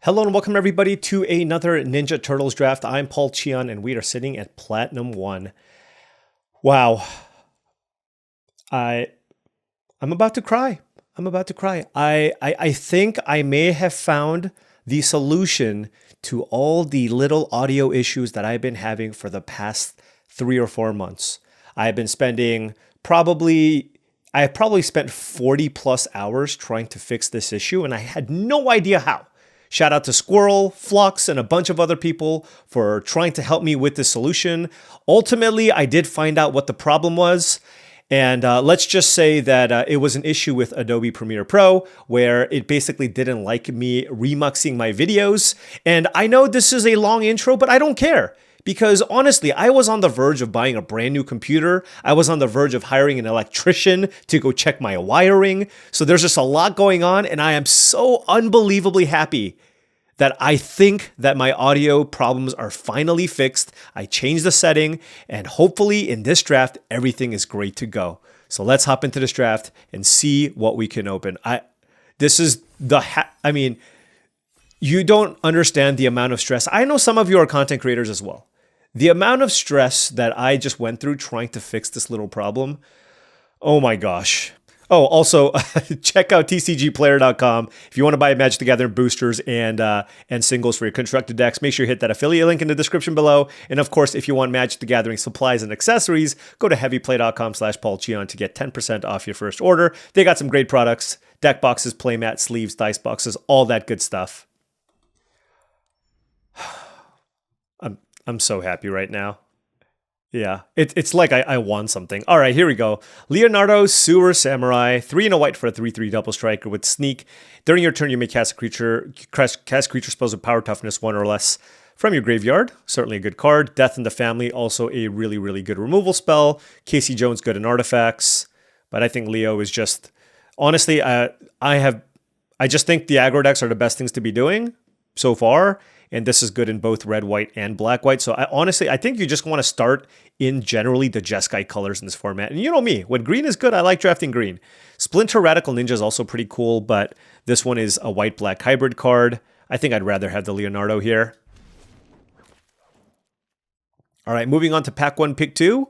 Hello and welcome everybody to another Ninja Turtles draft. I'm Paul Cheon and we are sitting at Platinum 1. Wow. I'm about to cry. I'm about to cry. I think I may have found the solution to all the little audio issues that I've been having for the past 3 or 4 months. I've been spending I have probably spent 40 plus hours trying to fix this issue and I had no idea how. Shout out to Squirrel, Flux, and a bunch of other people for trying to help me with this solution. Ultimately, I did find out what the problem was. And let's just say that it was an issue with Adobe Premiere Pro where it basically didn't like me remuxing my videos. And I know this is a long intro, but I don't care. Because honestly, I was on the verge of buying a brand new computer. I was on the verge of hiring an electrician to go check my wiring. So there's just a lot going on, and I am so unbelievably happy that I think that my audio problems are finally fixed. I changed the setting, and hopefully in this draft, everything is great to go. So let's hop into this draft and see what we can open. You don't understand the amount of stress. I know some of you are content creators as well. The amount of stress that I just went through trying to fix this little problem. Oh my gosh. Oh, also check out TCGplayer.com if you want to buy Magic the Gathering boosters and singles for your constructed decks. Make sure you hit that affiliate link in the description below. And of course, if you want Magic the Gathering supplies and accessories, go to heavyplay.com/paulcheon to get 10% off your first order. They got some great products: deck boxes, playmat, sleeves, dice boxes, all that good stuff. I'm so happy right now. Yeah, it's like I won something. All right, here we go. Leonardo, Sewer Samurai, 3 and a white for a 3/3 double striker with sneak. During your turn, you may cast creature spells with power toughness 1 or less from your graveyard. Certainly a good card. Death in the Family, also a really, really good removal spell. Casey Jones, good in artifacts. But I think Leo is just, honestly, I just think the aggro decks are the best things to be doing so far. And this is good in both red, white, and black, white. So I think you just want to start in generally the Jeskai colors in this format. And you know me, when green is good, I like drafting green. Splinter Radical Ninja is also pretty cool, but this one is a white-black hybrid card. I think I'd rather have the Leonardo here. All right, moving on to pack 1, pick 2.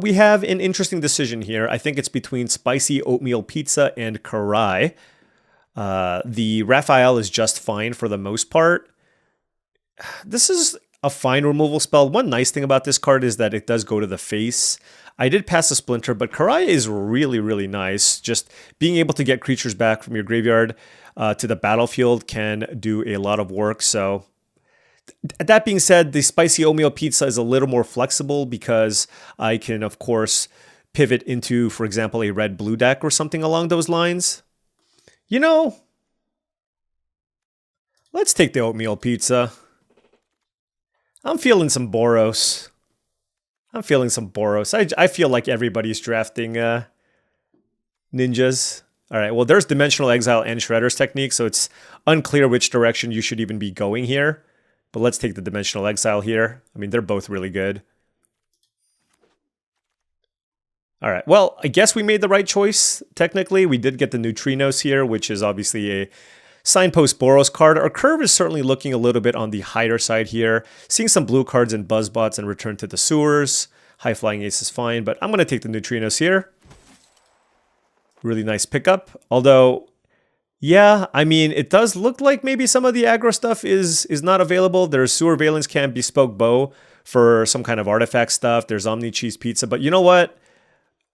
We have an interesting decision here. I think it's between Spicy Oatmeal Pizza and Karai. The Raphael is just fine for the most part. This is a fine removal spell. One nice thing about this card is that it does go to the face. I did pass a Splinter, but Karai is really, really nice. Just being able to get creatures back from your graveyard to the battlefield can do a lot of work. So that being said, the Spicy Oatmeal Pizza is a little more flexible because I can, of course, pivot into, for example, a red-blue deck or something along those lines. You know, let's take the Oatmeal Pizza. I'm feeling some Boros. I feel like everybody's drafting ninjas. All right, well, there's Dimensional Exile and Shredder's Technique, so it's unclear which direction you should even be going here. But let's take the Dimensional Exile here. I mean, they're both really good. All right, well, I guess we made the right choice, technically. We did get the Neutrinos here, which is obviously a Signpost Boros card. Our curve is certainly looking a little bit on the higher side here. Seeing some blue cards in Buzzbots and Return to the Sewers. High Flying Ace is fine, but I'm going to take the Neutrinos here. Really nice pickup. Although, yeah, I mean, it does look like maybe some of the aggro stuff is not available. There's Sewer Valence Camp, Bespoke Bow for some kind of artifact stuff. There's Omni Cheese Pizza, but you know what?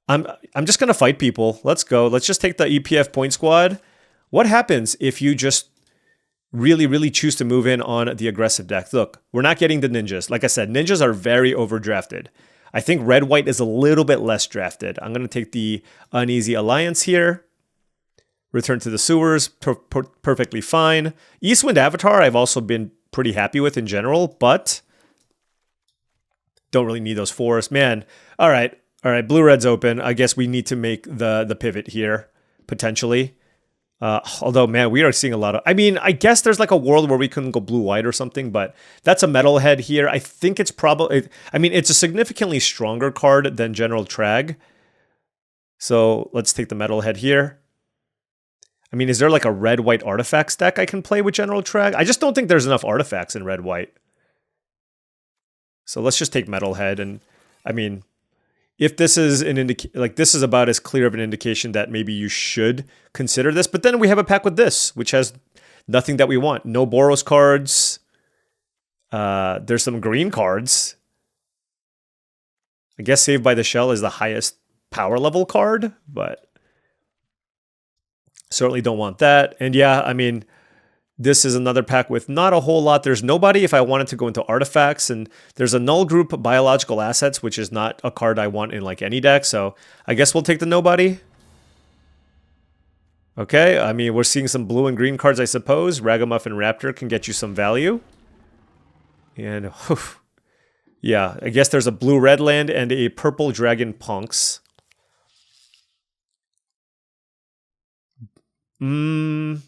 I'm just going to fight people. Let's go. Let's just take the EPF Point Squad. What happens if you just really, really choose to move in on the aggressive deck? Look, we're not getting the ninjas. Like I said, ninjas are very overdrafted. I think red-white is a little bit less drafted. I'm going to take the Uneasy Alliance here. Return to the Sewers, perfectly fine. Eastwind Avatar I've also been pretty happy with in general, but don't really need those forests. Man, all right, blue-red's open. I guess we need to make the pivot here, potentially. Although, man, we are seeing a lot of... I mean, I guess there's like a world where we couldn't go blue-white or something, but that's a Metalhead here. I think it's probably... I mean, it's a significantly stronger card than General Trag. So let's take the Metalhead here. I mean, is there like a red-white artifacts deck I can play with General Trag? I just don't think there's enough artifacts in red-white. So let's just take Metalhead. And I mean, if this is an this is about as clear of an indication that maybe you should consider this. But then we have a pack with this, which has nothing that we want. No Boros cards. There's some green cards. I guess Saved by the Shell is the highest power level card, but certainly don't want that. And yeah, I mean, this is another pack with not a whole lot. There's nobody if I wanted to go into artifacts, and there's a null group biological assets, which is not a card I want in like any deck. So I guess we'll take the nobody. Okay, I mean, we're seeing some blue and green cards, I suppose. Ragamuffin Raptor can get you some value. And whew, yeah, I guess there's a blue-red land and a purple dragon punks. I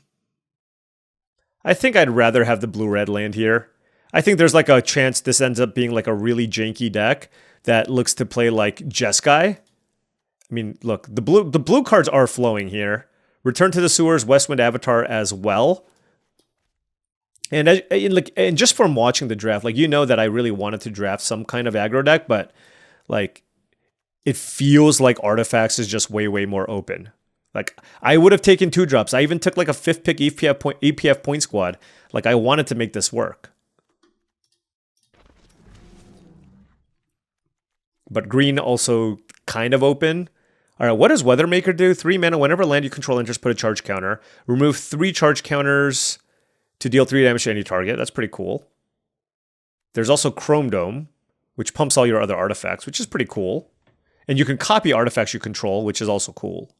think I'd rather have the blue-red land here. I think there's like a chance this ends up being like a really janky deck that looks to play like Jeskai. I mean, look, the blue cards are flowing here. Return to the Sewers, Westwind Avatar as well. And just from watching the draft, like, you know that I really wanted to draft some kind of aggro deck, but like it feels like Artifacts is just way, way more open. Like, I would have taken 2-drops. I even took like a 5th pick EPF point squad. Like, I wanted to make this work. But green also kind of open. All right, what does Weathermaker do? 3 mana. Whenever land you control enters, put a charge counter. Remove 3 charge counters to deal 3 damage to any target. That's pretty cool. There's also Chrome Dome, which pumps all your other artifacts, which is pretty cool. And you can copy artifacts you control, which is also cool.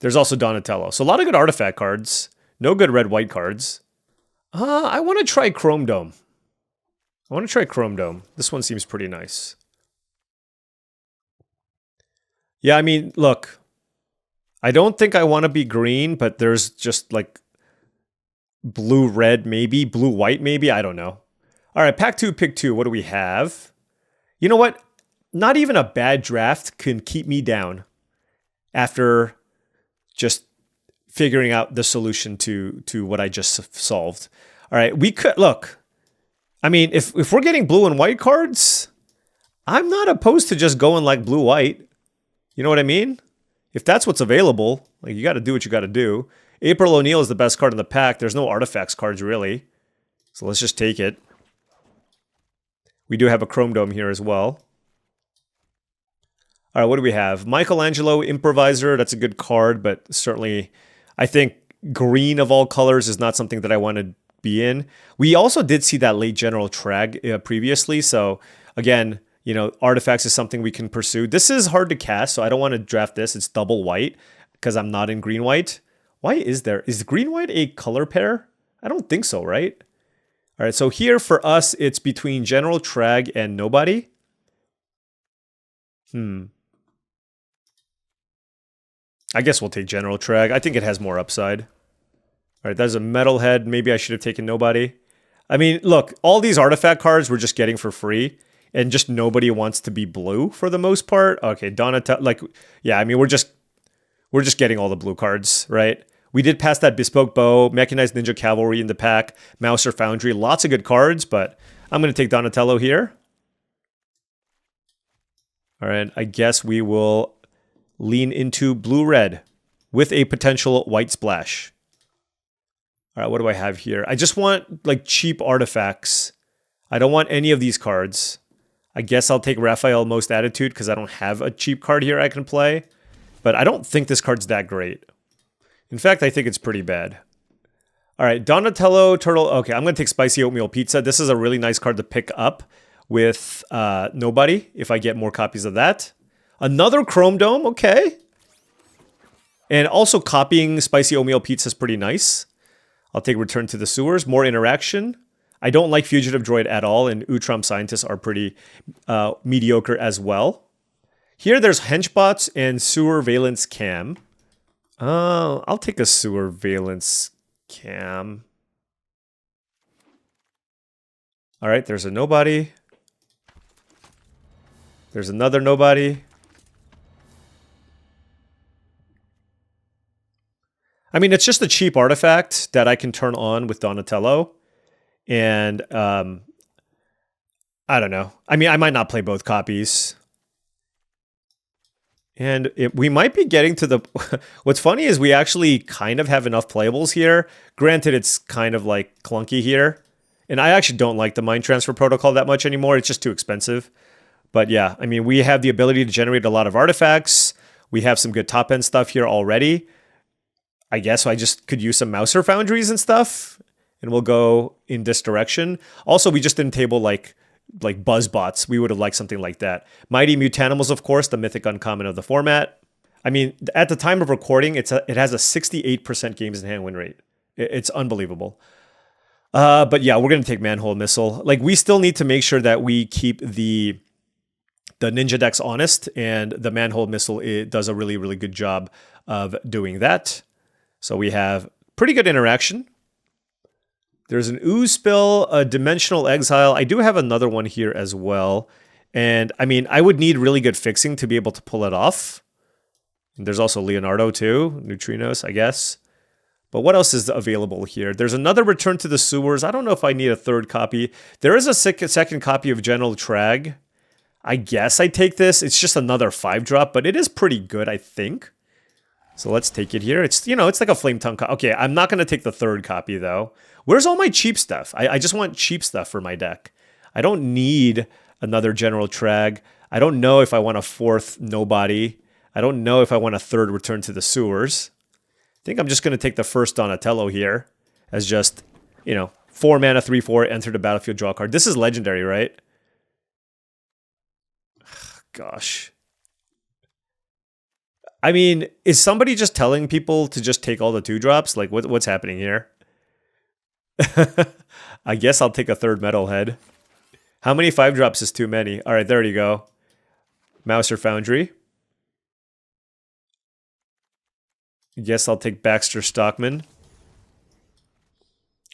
There's also Donatello. So a lot of good artifact cards. No good red-white cards. I want to try Chrome Dome. This one seems pretty nice. Yeah, I mean, look. I don't think I want to be green, but there's just like blue-red maybe, blue-white maybe, I don't know. All right, pack 2, pick 2. What do we have? You know what? Not even a bad draft can keep me down after just figuring out the solution to what I just solved. All right, we could, look, I mean, if we're getting blue and white cards, I'm not opposed to just going like blue-white. You know what I mean? If that's what's available, like, you got to do what you got to do. April O'Neil is the best card in the pack. There's no artifacts cards, really. So let's just take it. We do have a Chrome Dome here as well. All right, what do we have? Michelangelo, Improviser. That's a good card, but certainly I think green of all colors is not something that I want to be in. We also did see that late General Trag previously. So again, you know, artifacts is something we can pursue. This is hard to cast, so I don't want to draft this. It's double white because I'm not in green-white. Why is green-white a color pair? I don't think so, right? All right, so here for us, it's between General Trag and nobody. I guess we'll take General Trag. I think it has more upside. All right, that's a Metalhead. Maybe I should have taken nobody. I mean, look, all these artifact cards we're just getting for free, and just nobody wants to be blue for the most part. Okay, Donatello, like, yeah, I mean, we're just getting all the blue cards, right? We did pass that Bespoke Bow, Mechanized Ninja Cavalry in the pack, Mouser Foundry, lots of good cards, but I'm going to take Donatello here. All right, I guess we will lean into blue-red with a potential white splash. All right, what do I have here? I just want like cheap artifacts. I don't want any of these cards. I guess I'll take Raphael Most Attitude because I don't have a cheap card here I can play. But I don't think this card's that great. In fact, I think it's pretty bad. All right, Donatello, Turtle. Okay, I'm going to take Spicy Oatmeal Pizza. This is a really nice card to pick up with nobody if I get more copies of that. Another Chrome Dome, okay. And also copying Spicy Oatmeal Pizza is pretty nice. I'll take Return to the Sewers, more interaction. I don't like Fugitive Droid at all, and Utrom Scientists are pretty mediocre as well. Here there's Henchbots and Sewer Valence Cam. I'll take a Sewer Valence Cam. All right, there's a nobody. There's another nobody. I mean, it's just a cheap artifact that I can turn on with Donatello. And I don't know. I mean, I might not play both copies. And we might be getting to the... What's funny is we actually kind of have enough playables here. Granted, it's kind of like clunky here. And I actually don't like the Mind Transfer Protocol that much anymore. It's just too expensive. But yeah, I mean, we have the ability to generate a lot of artifacts. We have some good top-end stuff here already. I guess I just could use some Mouser Foundries and stuff. And we'll go in this direction. Also, we just didn't table like Buzzbots. We would have liked something like that. Mighty Mutanimals, of course, the mythic uncommon of the format. I mean, at the time of recording, it has a 68% games in hand win rate. It's unbelievable. But yeah, we're going to take Manhole Missile. Like, we still need to make sure that we keep the Ninja decks honest, and the Manhole Missile, it does a really, really good job of doing that. So we have pretty good interaction. There's an Ooze Spill, a Dimensional Exile. I do have another one here as well. And, I mean, I would need really good fixing to be able to pull it off. And there's also Leonardo, too. Neutrinos, I guess. But what else is available here? There's another Return to the Sewers. I don't know if I need a third copy. There is a second copy of General Trag. I guess I take this. It's just another 5-drop, but it is pretty good, I think. So let's take it here. It's, you know, it's like a Flame Tongue. Okay, I'm not going to take the third copy, though. Where's all my cheap stuff? I just want cheap stuff for my deck. I don't need another General Trag. I don't know if I want a fourth Nobody. I don't know if I want a third Return to the Sewers. I think I'm just going to take the first Donatello here as just, you know, 4 mana, 3/4, enter the battlefield, draw a card. This is legendary, right? Gosh. I mean, is somebody just telling people to just take all the 2-drops? Like, what's happening here? I guess I'll take a third Metalhead. How many 5-drops is too many? All right, there you go. Mouser Foundry. Guess I'll take Baxter Stockman.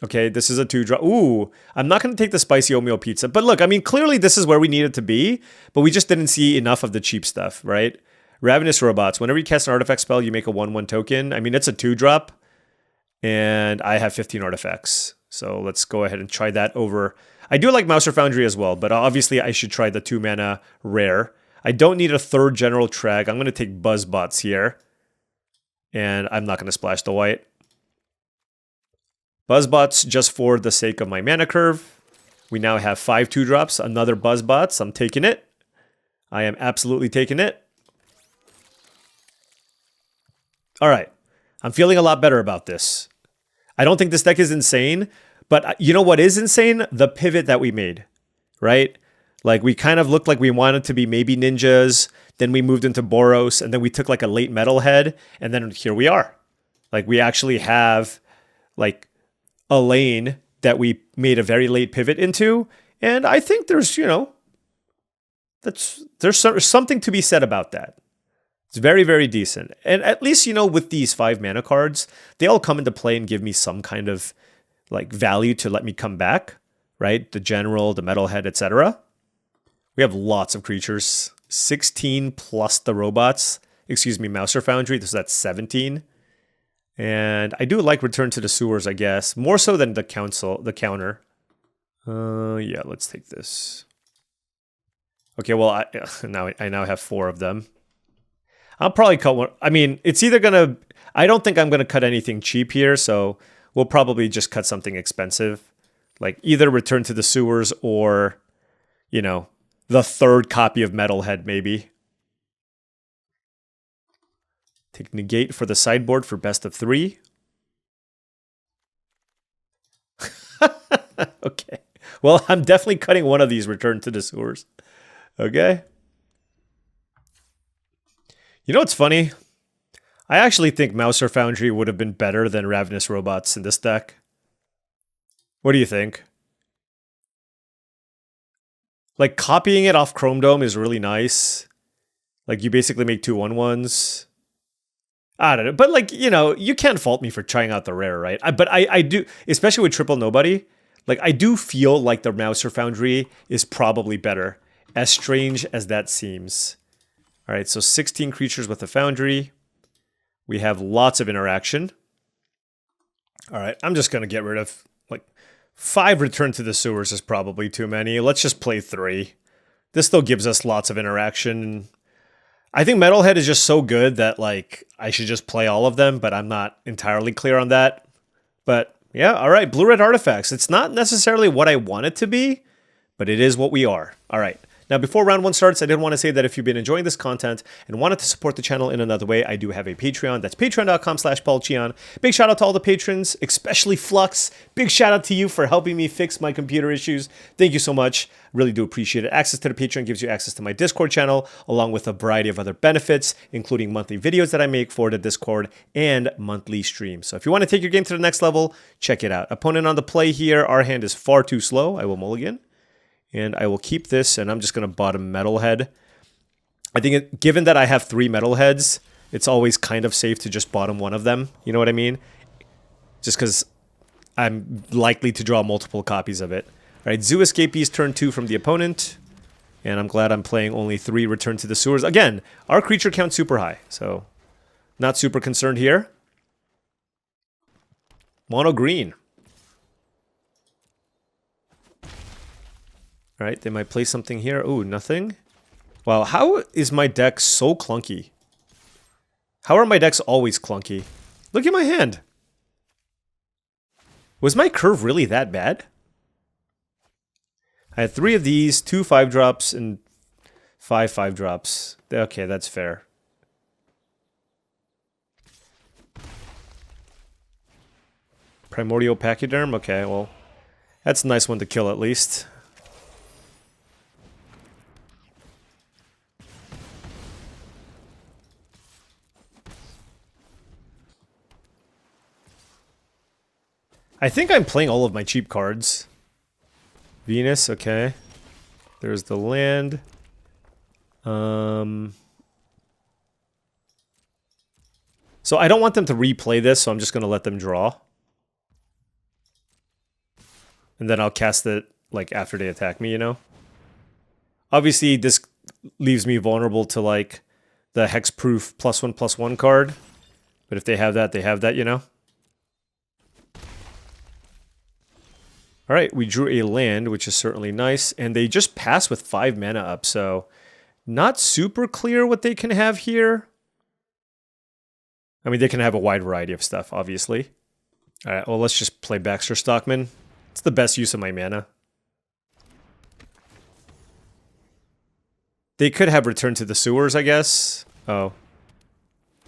Okay, this is a 2-drop. Ooh, I'm not going to take the Spicy Oatmeal Pizza. But look, I mean, clearly this is where we need it to be. But we just didn't see enough of the cheap stuff, right? Ravenous Robots. Whenever you cast an artifact spell, you make a 1/1 token. I mean, it's a 2-drop. And I have 15 artifacts. So let's go ahead and try that over. I do like Mouser Foundry as well, but obviously I should try the 2-mana rare. I don't need a third General Trag. I'm going to take Buzzbots here. And I'm not going to splash the white. Buzzbots just for the sake of my mana curve. We now have 5 2-drops. Another Buzzbots. I'm taking it. I am absolutely taking it. All right. I'm feeling a lot better about this. I don't think this deck is insane, but you know what is insane? The pivot that we made, right? Like, we kind of looked like we wanted to be maybe ninjas, then we moved into Boros, and then we took like a late Metalhead, and then here we are. Like, we actually have like a lane that we made a very late pivot into, and I think there's, you know, there's something to be said about that. It's very, very decent. And at least, you know, with these 5 mana cards, they all come into play and give me some kind of like value to let me come back, right? The General, the Metalhead, etc. We have lots of creatures. 16 plus the robots. Excuse me, Mouser Foundry. So that's 17. And I do like Return to the Sewers, I guess. More so than the counter. Yeah, let's take this. Okay, well, I now have 4 of them. I'll probably cut one. I mean, it's either going to... I don't think I'm going to cut anything cheap here, so we'll probably just cut something expensive. Like either Return to the Sewers or, you know, the third copy of Metalhead, maybe. Take Negate for the sideboard for best of 3. Okay. Well, I'm definitely cutting one of these Return to the Sewers. Okay. You know what's funny? I actually think Mouser Foundry would have been better than Ravenous Robots in this deck. What do you think? Like, copying it off Chrome Dome is really nice. Like, you basically make 2 1/1s. I don't know. But, like, you know, you can't fault me for trying out the rare, right? But I do, especially with Triple Nobody, like, I do feel like the Mouser Foundry is probably better. As strange as that seems. All right, so 16 creatures with the Foundry. We have lots of interaction. All right, I'm just going to get rid of, like, 5 Return to the Sewers is probably too many. Let's just play 3. This still gives us lots of interaction. I think Metalhead is just so good that, like, I should just play all of them, but I'm not entirely clear on that. But, yeah, all right, Blue-Red Artifacts. It's not necessarily what I want it to be, but it is what we are. All right. Now, before round 1 starts, I did want to say that if you've been enjoying this content and wanted to support the channel in another way, I do have a Patreon. That's patreon.com/paulcheon. Big shout out to all the patrons, especially Flux. Big shout out to you for helping me fix my computer issues. Thank you so much. Really do appreciate it. Access to the Patreon gives you access to my Discord channel, along with a variety of other benefits, including monthly videos that I make for the Discord and monthly streams. So if you want to take your game to the next level, check it out. Opponent on the play here. Our hand is far too slow. I will mulligan. And I will keep this, and I'm just going to bottom Metalhead. I think, given that I have 3 Metalheads, it's always kind of safe to just bottom one of them. You know what I mean? Just because I'm likely to draw multiple copies of it. All right, Zoo Escapees turn 2 from the opponent. And I'm glad I'm playing only 3 Return to the Sewers. Again, our creature count's super high, so not super concerned here. Mono green. All right, they might play something here. Ooh, nothing. Wow, how is my deck so clunky? How are my decks always clunky? Look at my hand. Was my curve really that bad? I had 3 of these, 2 5-drops, and 5 5-drops. Okay, that's fair. Primordial Pachyderm? Okay, well, that's a nice one to kill at least. I think I'm playing all of my cheap cards. Venus, okay. There's the land. So I don't want them to replay this, so I'm just going to let them draw. And then I'll cast it, like, after they attack me, you know? Obviously, this leaves me vulnerable to, like, the hexproof +1/+1 card. But if they have that, you know? All right, we drew a land, which is certainly nice, and they just pass with 5 mana up, so not super clear what they can have here. I mean, they can have a wide variety of stuff, obviously. All right, well, let's just play Baxter Stockman. It's the best use of my mana. They could have Return to the Sewers, I guess. Oh.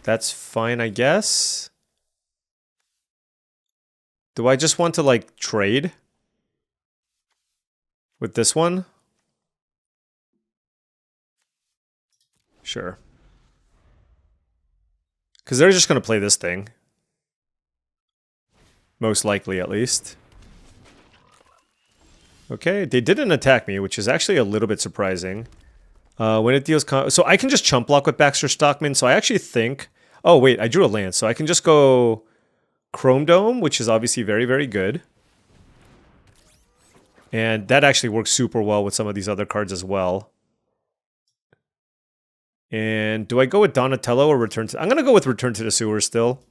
That's fine, I guess. Do I just want to, like, trade with this one? Sure. Because they're just going to play this thing. Most likely, at least. Okay, they didn't attack me, which is actually a little bit surprising. When it deals... So I can just chump block with Baxter Stockman, so I actually think... Oh, wait, I drew a land, so I can just go Chrome Dome, which is obviously very, very good. And that actually works super well with some of these other cards as well. And do I go with Donatello or Return to... I'm going to go with Return to the Sewers still.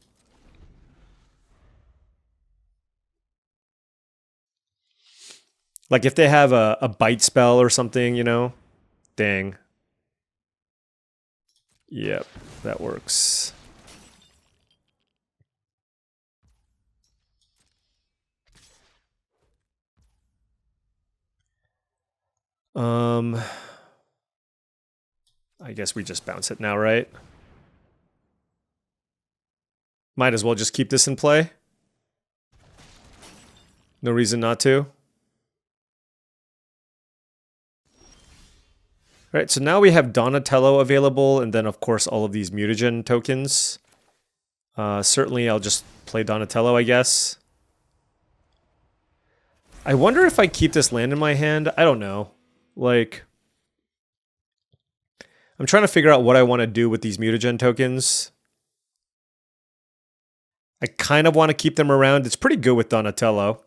Like if they have a bite spell or something, you know? Dang. Yep, that works. I guess we just bounce it now, right? Might as well just keep this in play. No reason not to. Alright, so now we have Donatello available, and then of course all of these mutagen tokens. Certainly I'll just play Donatello, I guess. I wonder if I keep this land in my hand. I don't know. Like... I'm trying to figure out what I want to do with these mutagen tokens. I kind of want to keep them around. It's pretty good with Donatello.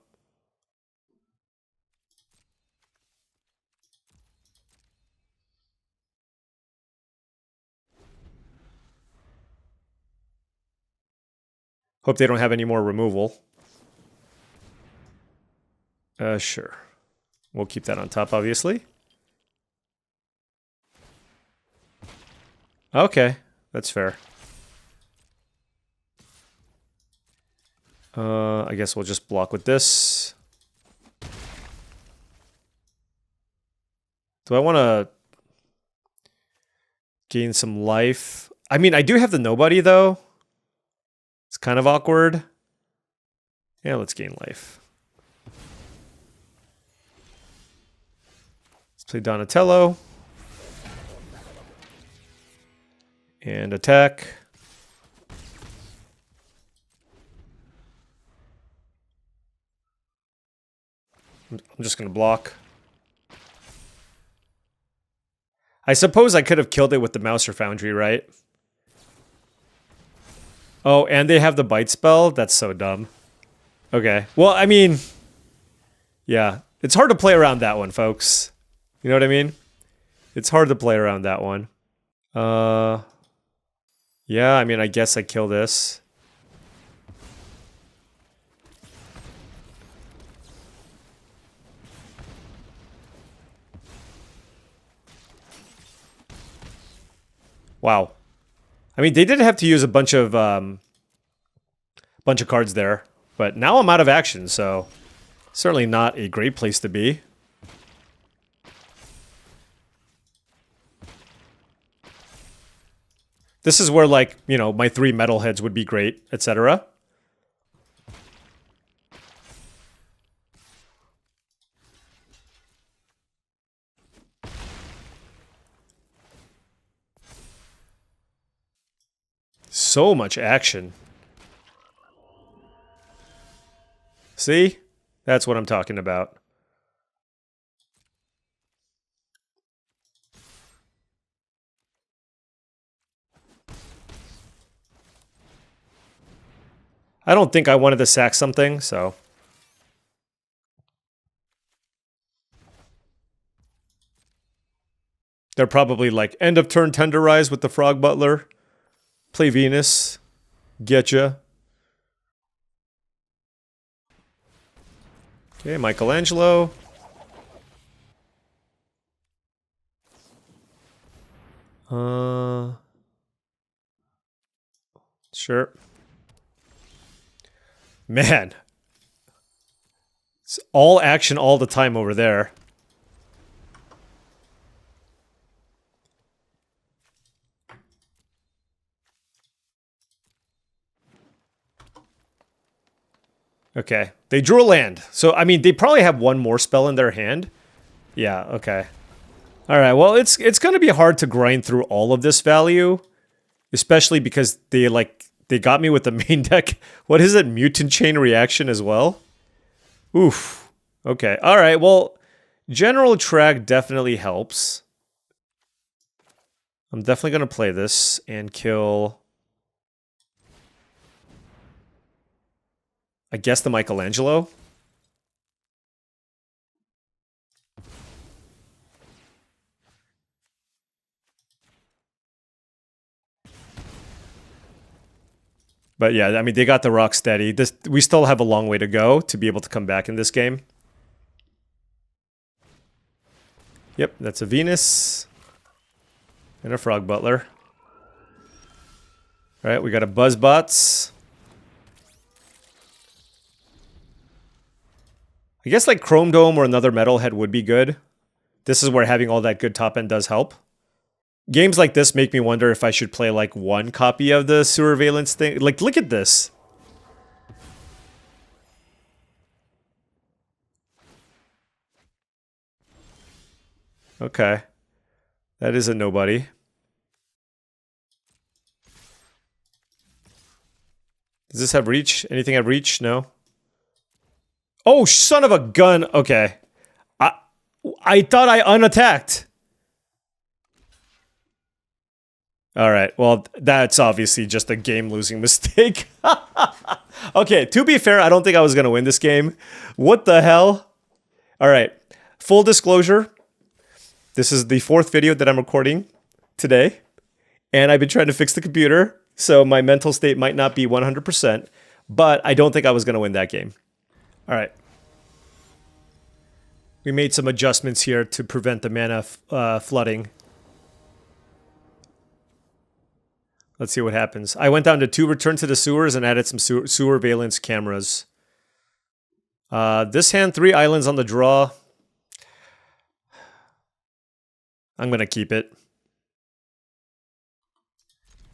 Hope they don't have any more removal. Sure. We'll keep that on top, obviously. Okay, that's fair. I guess we'll just block with this. Do I want to gain some life? I mean, I do have the nobody, though. It's kind of awkward. Yeah, let's gain life. Let's play Donatello. And attack. I'm just going to block. I suppose I could have killed it with the Mouser Foundry, right? Oh, and they have the bite spell? That's so dumb. Okay. Well, I mean... Yeah. It's hard to play around that one, folks. You know what I mean? It's hard to play around that one. Yeah, I mean, I guess I kill this. Wow. I mean, they did have to use a bunch of cards there, but now I'm out of action, so certainly not a great place to be. This is where, like, you know, my 3 metalheads would be great, etc. So much action. See? That's what I'm talking about. I don't think I wanted to sack something, so... They're probably like, end of turn tenderize with the Frog Butler. Play Venus. Getcha. Okay, Michelangelo. Sure. Man. It's all action all the time over there. Okay. They drew a land. So, I mean, they probably have one more spell in their hand. Yeah, okay. Alright, well, it's going to be hard to grind through all of this value. Especially because they got me with the main deck. What is it? Mutant Chain Reaction as well? Oof. Okay. Alright, well, general track definitely helps. I'm definitely going to play this and kill... I guess the Michelangelo. But yeah, I mean, they got the rock steady. We still have a long way to go to be able to come back in this game. Yep, that's a Venus. And a Frog Butler. Alright, we got a Buzzbots. I guess like Chrome Dome or another Metalhead would be good. This is where having all that good top end does help. Games like this make me wonder if I should play like one copy of the Surveillance thing. Like, look at this. Okay. That is a nobody. Does this have reach? Anything have reach? No. Oh, son of a gun. Okay. I thought I unattacked. Alright, well, that's obviously just a game-losing mistake. Okay, to be fair, I don't think I was going to win this game. What the hell? Alright, full disclosure. This is the 4th video that I'm recording today. And I've been trying to fix the computer, so my mental state might not be 100%. But I don't think I was going to win that game. Alright. We made some adjustments here to prevent the mana flooding. Let's see what happens. I went down to 2 Return to the Sewers and added some sewer valence cameras. This hand, 3 islands on the draw. I'm going to keep it.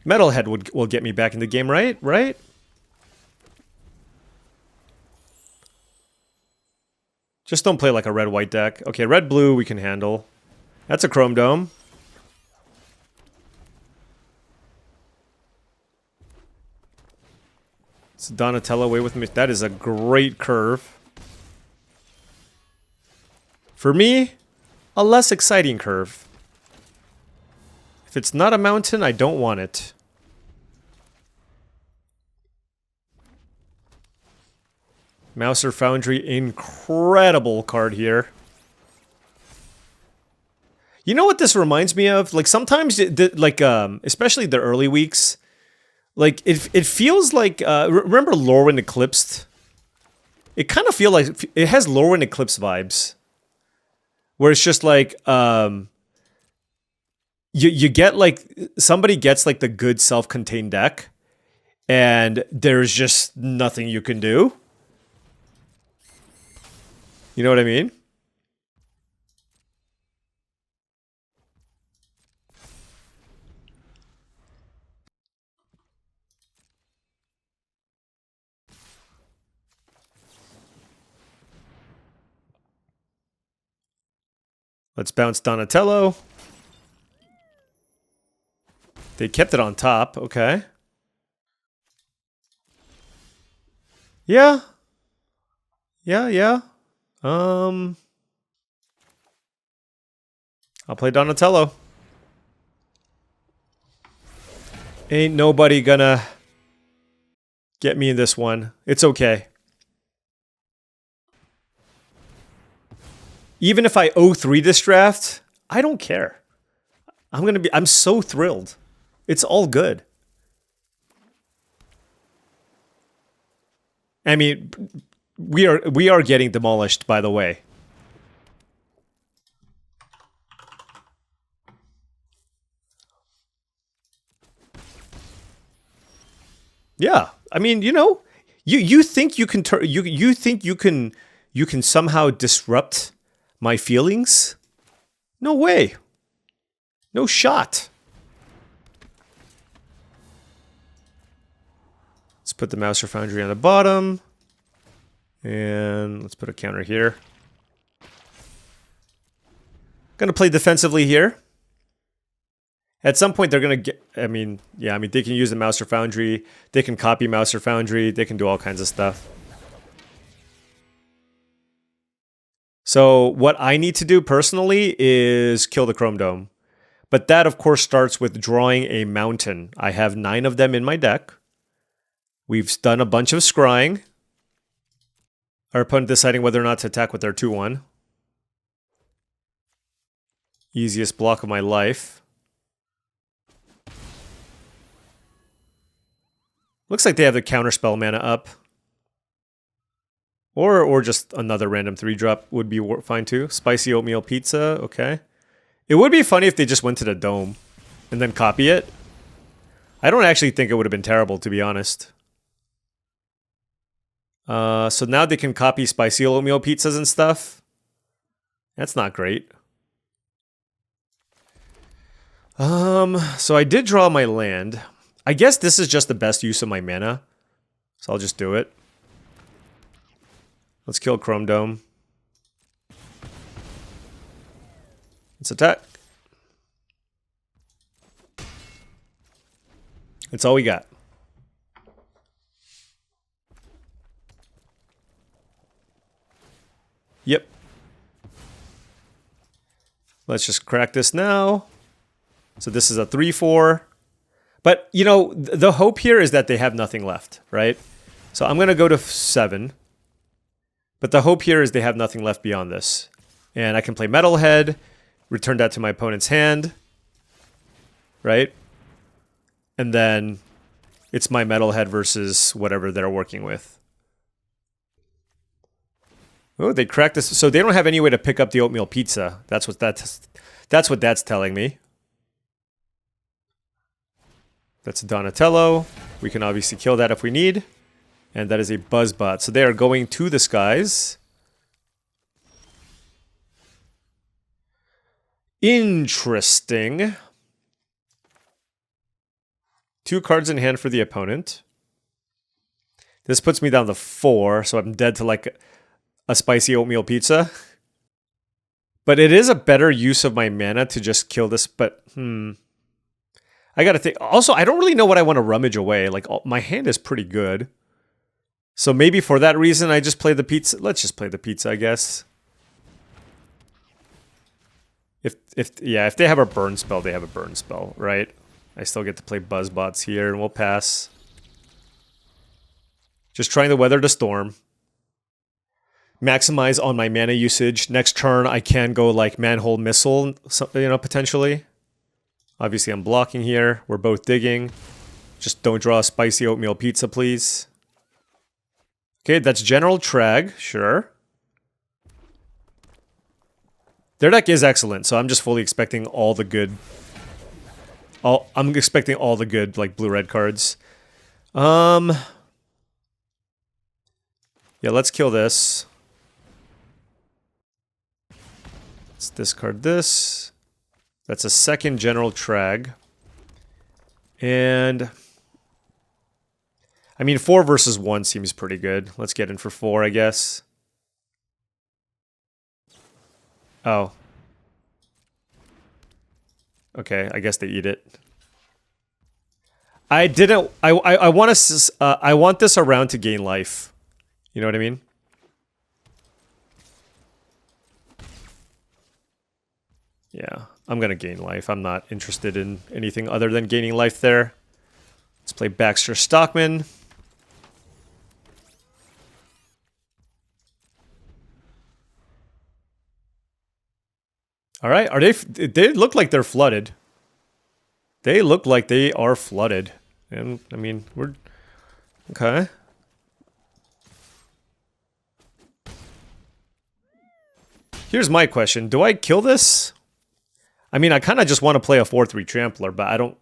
Metalhead will get me back in the game, right? Right? Just don't play like a red-white deck. Okay, red-blue we can handle. That's a Chrome Dome. It's Donatello away with me. That is a great curve. For me, a less exciting curve. If it's not a mountain, I don't want it. Mouser Foundry, incredible card here. You know what this reminds me of? Like sometimes, especially the early weeks, like it feels like remember Lorwyn Eclipsed? It kind of feels like it has Lorwyn Eclipse vibes, where it's just like you get like somebody gets like the good self-contained deck, and there's just nothing you can do. You know what I mean? Let's bounce Donatello. They kept it on top. Okay. Yeah. Yeah. I'll play Donatello. Ain't nobody gonna get me in this one. It's okay. Even if I 0-3 this draft, I don't care. I'm so thrilled. It's all good. I mean, we are getting demolished, by the way. Yeah, I mean, you know, you think you can you think you can somehow disrupt my feelings? No way. No shot. Let's put the Mouser Foundry on the bottom. And let's put a counter here. Gonna play defensively here. At some point they're gonna get, I mean, they can use the Mouser Foundry, they can copy Mouser Foundry, they can do all kinds of stuff. So what I need to do personally is kill the Chrome Dome. But that of course starts with drawing a mountain. I have 9 of them in my deck. We've done a bunch of scrying. Our opponent deciding whether or not to attack with their 2-1. Easiest block of my life. Looks like they have the counterspell mana up. Or just another random 3-drop would be fine too. Spicy oatmeal pizza, okay. It would be funny if they just went to the dome and then copy it. I don't actually think it would have been terrible, to be honest. So now they can copy spicy oatmeal pizzas and stuff. That's not great. So I did draw my land. I guess this is just the best use of my mana. So I'll just do it. Let's kill Chrome Dome. Let's attack. That's all we got. Yep. Let's just crack this now. So this is a 3-4. But, you know, the hope here is that they have nothing left, right? So I'm going to go to 7. But the hope here is they have nothing left beyond this. And I can play Metalhead, return that to my opponent's hand, right? And then it's my Metalhead versus whatever they're working with. Oh, they cracked this. So they don't have any way to pick up the oatmeal pizza. That's what that's telling me. That's a Donatello. We can obviously kill that if we need. And that is a Buzzbot. So they are going to the skies. Interesting. 2 cards in hand for the opponent. This puts me down to 4, so I'm dead to like a spicy oatmeal pizza. But it is a better use of my mana to just kill this, but I gotta think. Also, I don't really know what I want to rummage away. Like, my hand is pretty good. So maybe for that reason, I just play the pizza. Let's just play the pizza, I guess. If they have a burn spell, they have a burn spell, right? I still get to play Buzzbots here, and we'll pass. Just trying to weather the storm. Maximize on my mana usage. Next turn, I can go like Manhole Missile, you know, potentially. Obviously, I'm blocking here. We're both digging. Just don't draw a spicy oatmeal pizza, please. Okay, that's General Trag, sure. Their deck is excellent, so I'm just fully expecting all the good. I'm expecting all the good, like, blue-red cards. Yeah, let's kill this. Let's discard this. That's a second General Trag. And I mean, 4 versus 1 seems pretty good. Let's get in for 4, I guess. Oh. Okay, I guess they eat it. I didn't. I want to. I want this around to gain life. You know what I mean? Yeah, I'm gonna gain life. I'm not interested in anything other than gaining life there. Let's play Baxter Stockman. All right, are they look like they're flooded. They look like they are flooded. And I mean, we're okay. Here's my question. Do I kill this? I mean, I kind of just want to play a 4/3 Trampler, but I don't.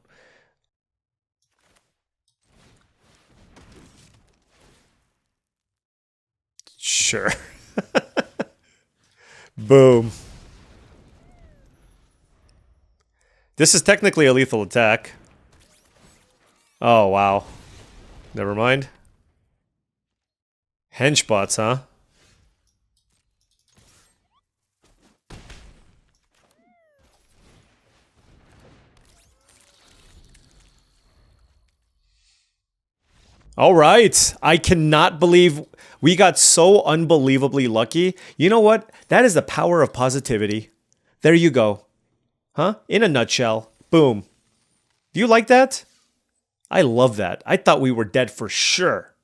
Sure. Boom. This is technically a lethal attack. Oh, wow. Never mind. Henchbots, huh? All right. I cannot believe we got so unbelievably lucky. You know what? That is the power of positivity. There you go. Huh? In a nutshell. Boom. Do you like that? I love that. I thought we were dead for sure.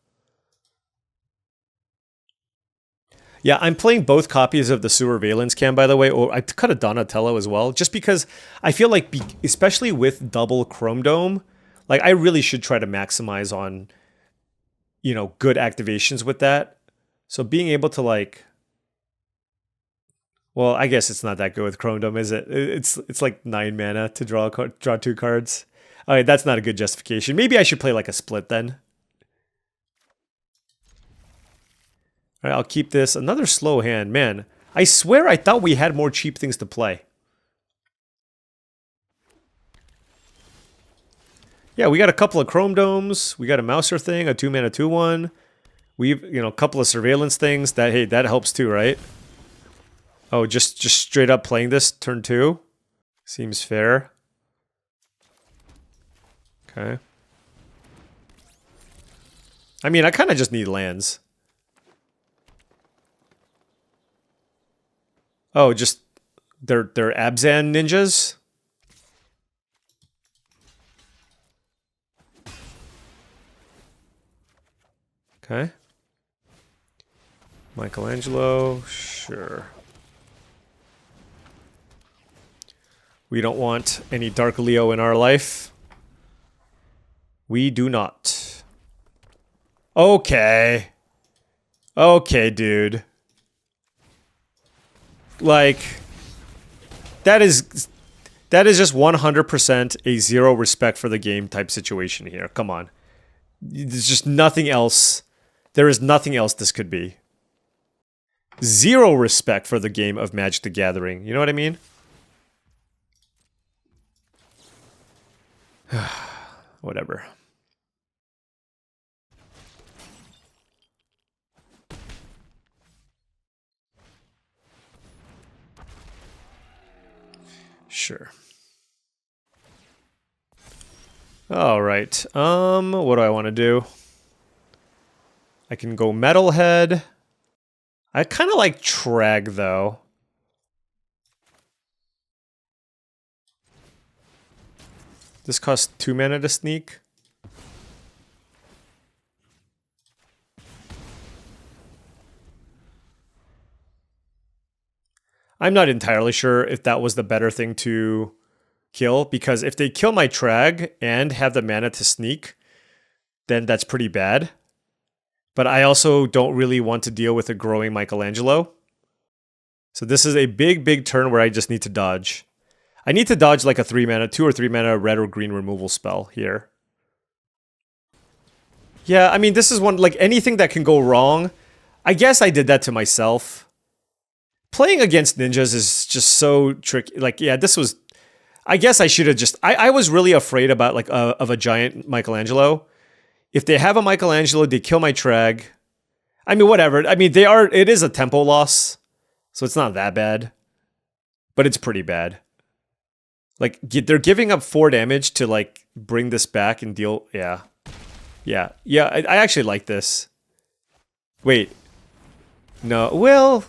Yeah, I'm playing both copies of the Sewer Valence Cam, by the way. Or I cut a Donatello as well, just because I feel like, especially with double Chrome Dome, like I really should try to maximize on, you know, good activations with that. So being able to like, well, I guess it's not that good with Chrome Dome, is it? It's like 9 mana to draw 2 cards. All right, that's not a good justification. Maybe I should play like a split then. All right, I'll keep this. Another slow hand. Man, I swear I thought we had more cheap things to play. Yeah, we got a couple of Chrome Domes. We got a Mouser thing, a 2-mana 2/1. We've, you know, a couple of surveillance things. That, hey, that helps too, right? Oh, just straight up playing this turn 2? Seems fair. Okay. I mean, I kind of just need lands. Oh, just they're Abzan ninjas? Okay. Michelangelo, sure. We don't want any Dark Leo in our life. We do not. Okay. Okay, dude. Like, that is just 100% a zero respect for the game type situation here. Come on. There's just nothing else. There is nothing else this could be. Zero respect for the game of Magic the Gathering. You know what I mean? Whatever. Sure. All right. What do I want to do? I can go Metalhead. I kind of like Trag, though. This costs 2 mana to sneak. I'm not entirely sure if that was the better thing to kill, because if they kill my Trag and have the mana to sneak, then that's pretty bad. But I also don't really want to deal with a growing Michelangelo. So this is a big turn where I just need to dodge. I need to dodge like a 2 or 3 mana red or green removal spell here. Yeah, I mean, this is one, like, anything that can go wrong. I guess I did that to myself. Playing against ninjas is just so tricky. Like, yeah, this was... I guess I should have just... I was really afraid about, like, of a giant Michelangelo. If they have a Michelangelo, they kill my Trag. I mean, whatever. I mean, it is a tempo loss, so it's not that bad. But it's pretty bad. Like, they're giving up 4 damage to, like, bring this back and deal... Yeah. Yeah. Yeah, I actually like this. Wait. No, well...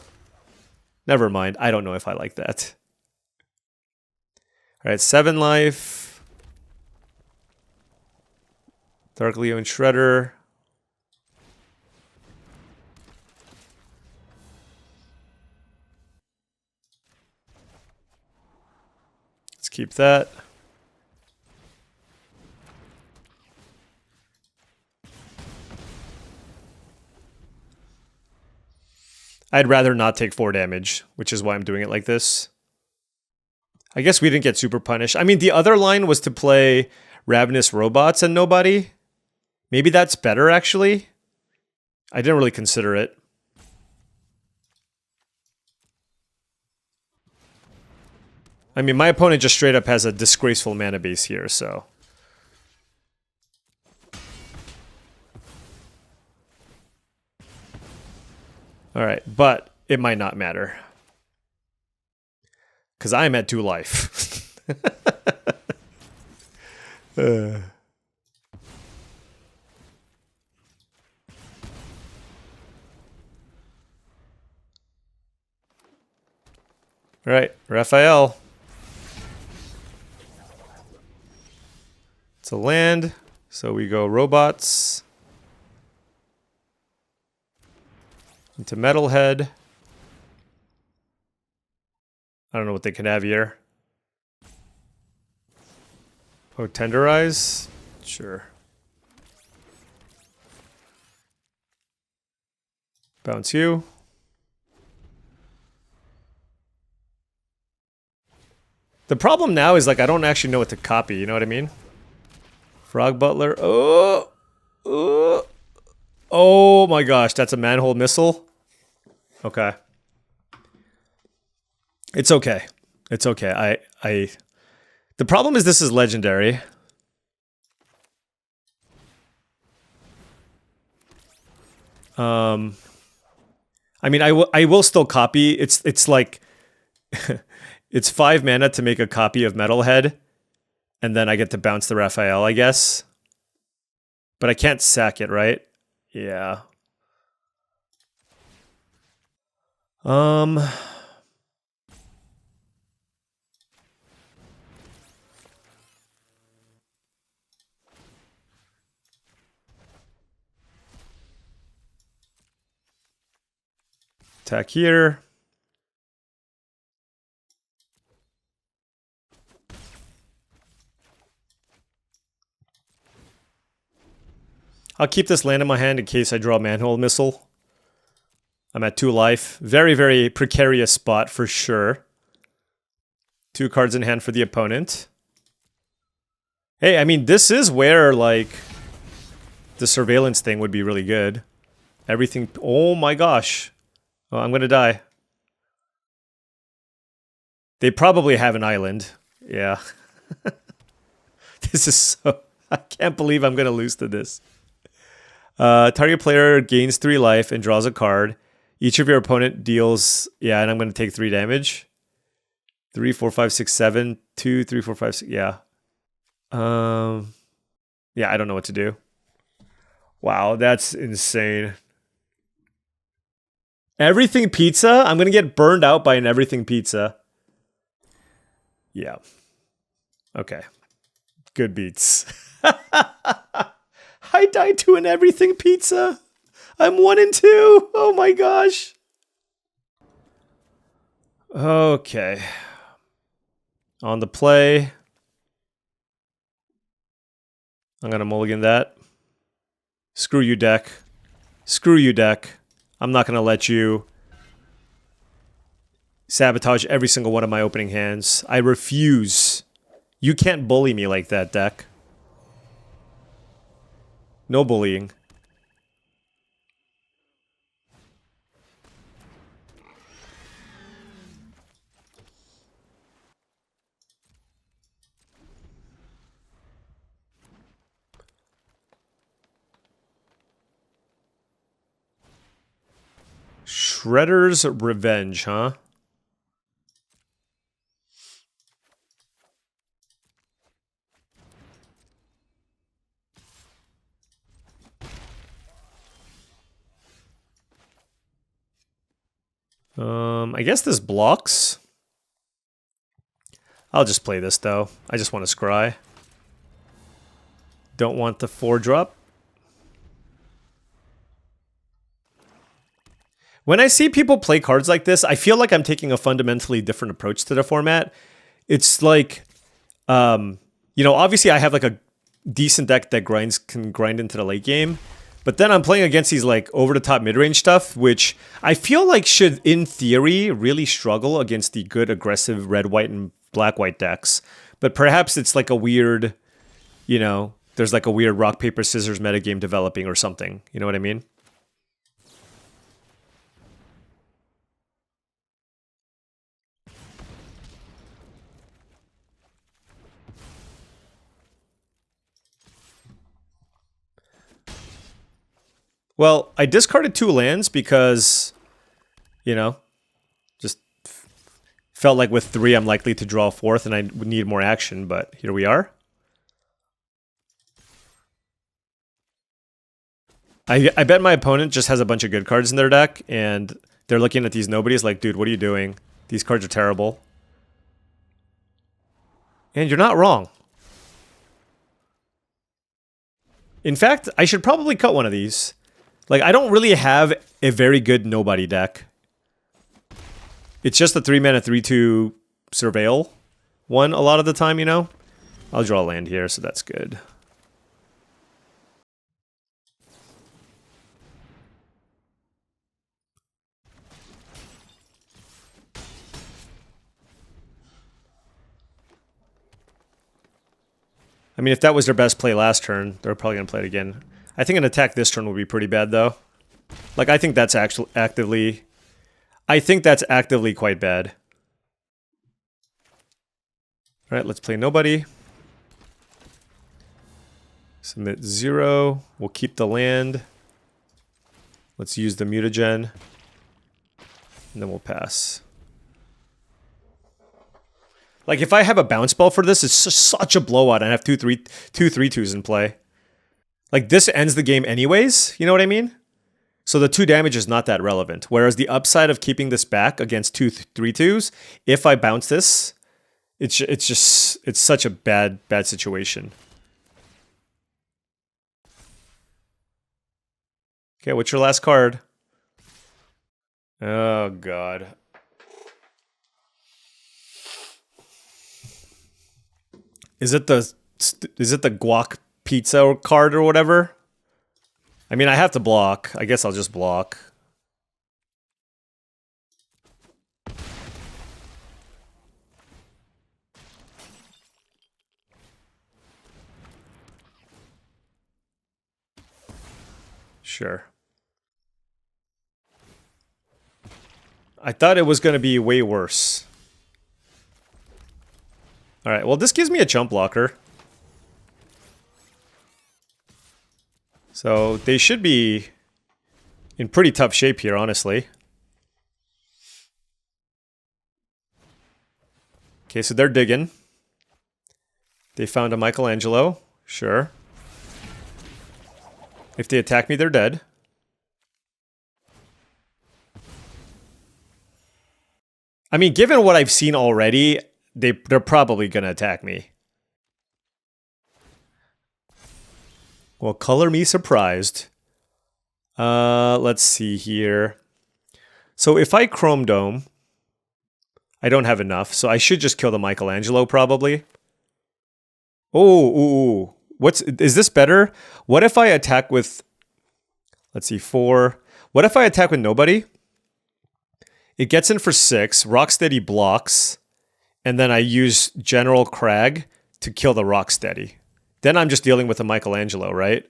Never mind. I don't know if I like that. Alright, 7 life. Dark Leo and Shredder. Let's keep that. I'd rather not take 4 damage, which is why I'm doing it like this. I guess we didn't get super punished. I mean, the other line was to play Ravenous Robots and nobody. Maybe that's better, actually. I didn't really consider it. I mean, my opponent just straight up has a disgraceful mana base here, so... Alright, but it might not matter. Because I'm at 2 life. Alright, Raphael. It's a land, so we go robots. Into Metalhead. I don't know what they can have here. Oh, Tenderize? Sure. Bounce you. The problem now is, like, I don't actually know what to copy, you know what I mean? Frog Butler. Oh! Oh! Oh my gosh, that's a manhole missile? Okay. It's okay. It's okay. The problem is this is legendary. I mean, I will still copy. It's like it's 5 mana to make a copy of Metalhead, and then I get to bounce the Raphael, I guess. But I can't sack it, right? Yeah. Attack here. I'll keep this land in my hand in case I draw a manhole missile. I'm at 2 life. Very, very precarious spot for sure. 2 cards in hand for the opponent. Hey, I mean, this is where, like, the surveillance thing would be really good. Everything... Oh my gosh. Oh, I'm gonna die. They probably have an island. Yeah. This is so... I can't believe I'm gonna lose to this. Target player gains 3 life and draws a card. Each of your opponent deals... Yeah, and I'm gonna take 3 damage. 3, 4, 5, 6, 7. 2, 3, 4, 5, 6... Yeah. Yeah, I don't know what to do. Wow, that's insane. Everything pizza? I'm gonna get burned out by an everything pizza. Yeah. Okay. Good beats. I died to an everything pizza. I'm 1 and 2. Oh my gosh. Okay. On the play. I'm gonna mulligan that. Screw you, deck. Screw you, deck. I'm not gonna let you sabotage every single one of my opening hands. I refuse. You can't bully me like that, deck. No bullying. Shredder's Revenge, huh? I guess this blocks. I'll just play this, though. I just want to scry. Don't want the 4-drop. When I see people play cards like this, I feel like I'm taking a fundamentally different approach to the format. It's like, you know, obviously I have like a decent deck that can grind into the late game. But then I'm playing against these like over-the-top mid-range stuff, which I feel like should, in theory, really struggle against the good aggressive red, white, and black-white decks. But perhaps it's like a weird, you know, there's like a weird rock, paper, scissors metagame developing or something. You know what I mean? Well, I discarded 2 lands because, you know, just felt like with 3 I'm likely to draw a 4th and I would need more action, but here we are. I bet my opponent just has a bunch of good cards in their deck, and they're looking at these nobodies like, dude, what are you doing? These cards are terrible. And you're not wrong. In fact, I should probably cut one of these. Like, I don't really have a very good nobody deck. It's just a 3-mana 3/2 surveil one a lot of the time, you know? I'll draw a land here, so that's good. I mean, if that was their best play last turn, they're probably going to play it again. I think an attack this turn would be pretty bad, though. Like, I think that's actually actively... I think that's actively quite bad. Alright, let's play nobody. Submit 0. We'll keep the land. Let's use the mutagen. And then we'll pass. Like, if I have a bounce spell for this, it's just such a blowout. I have two 3/2s in play. Like, this ends the game anyways, you know what I mean? So the 2 damage is not that relevant. Whereas the upside of keeping this back against 2 3/2s, if I bounce this, it's such a bad situation. Okay, what's your last card? Oh, God. Is it the guac pizza card or whatever? I mean, I have to block. I guess I'll just block. Sure. I thought it was going to be way worse. Alright, well this gives me a jump blocker. So they should be in pretty tough shape here, honestly. Okay, so they're digging. They found a Michelangelo. Sure. If they attack me, they're dead. I mean, given what I've seen already, they're probably going to attack me. Well, color me surprised. Let's see here. So if I Chrome Dome, I don't have enough, so I should just kill the Michelangelo probably. Oh, is this better? What if I attack with, let's see, 4. What if I attack with nobody? It gets in for 6, Rocksteady blocks, and then I use General Crag to kill the Rocksteady. Then I'm just dealing with a Michelangelo, right?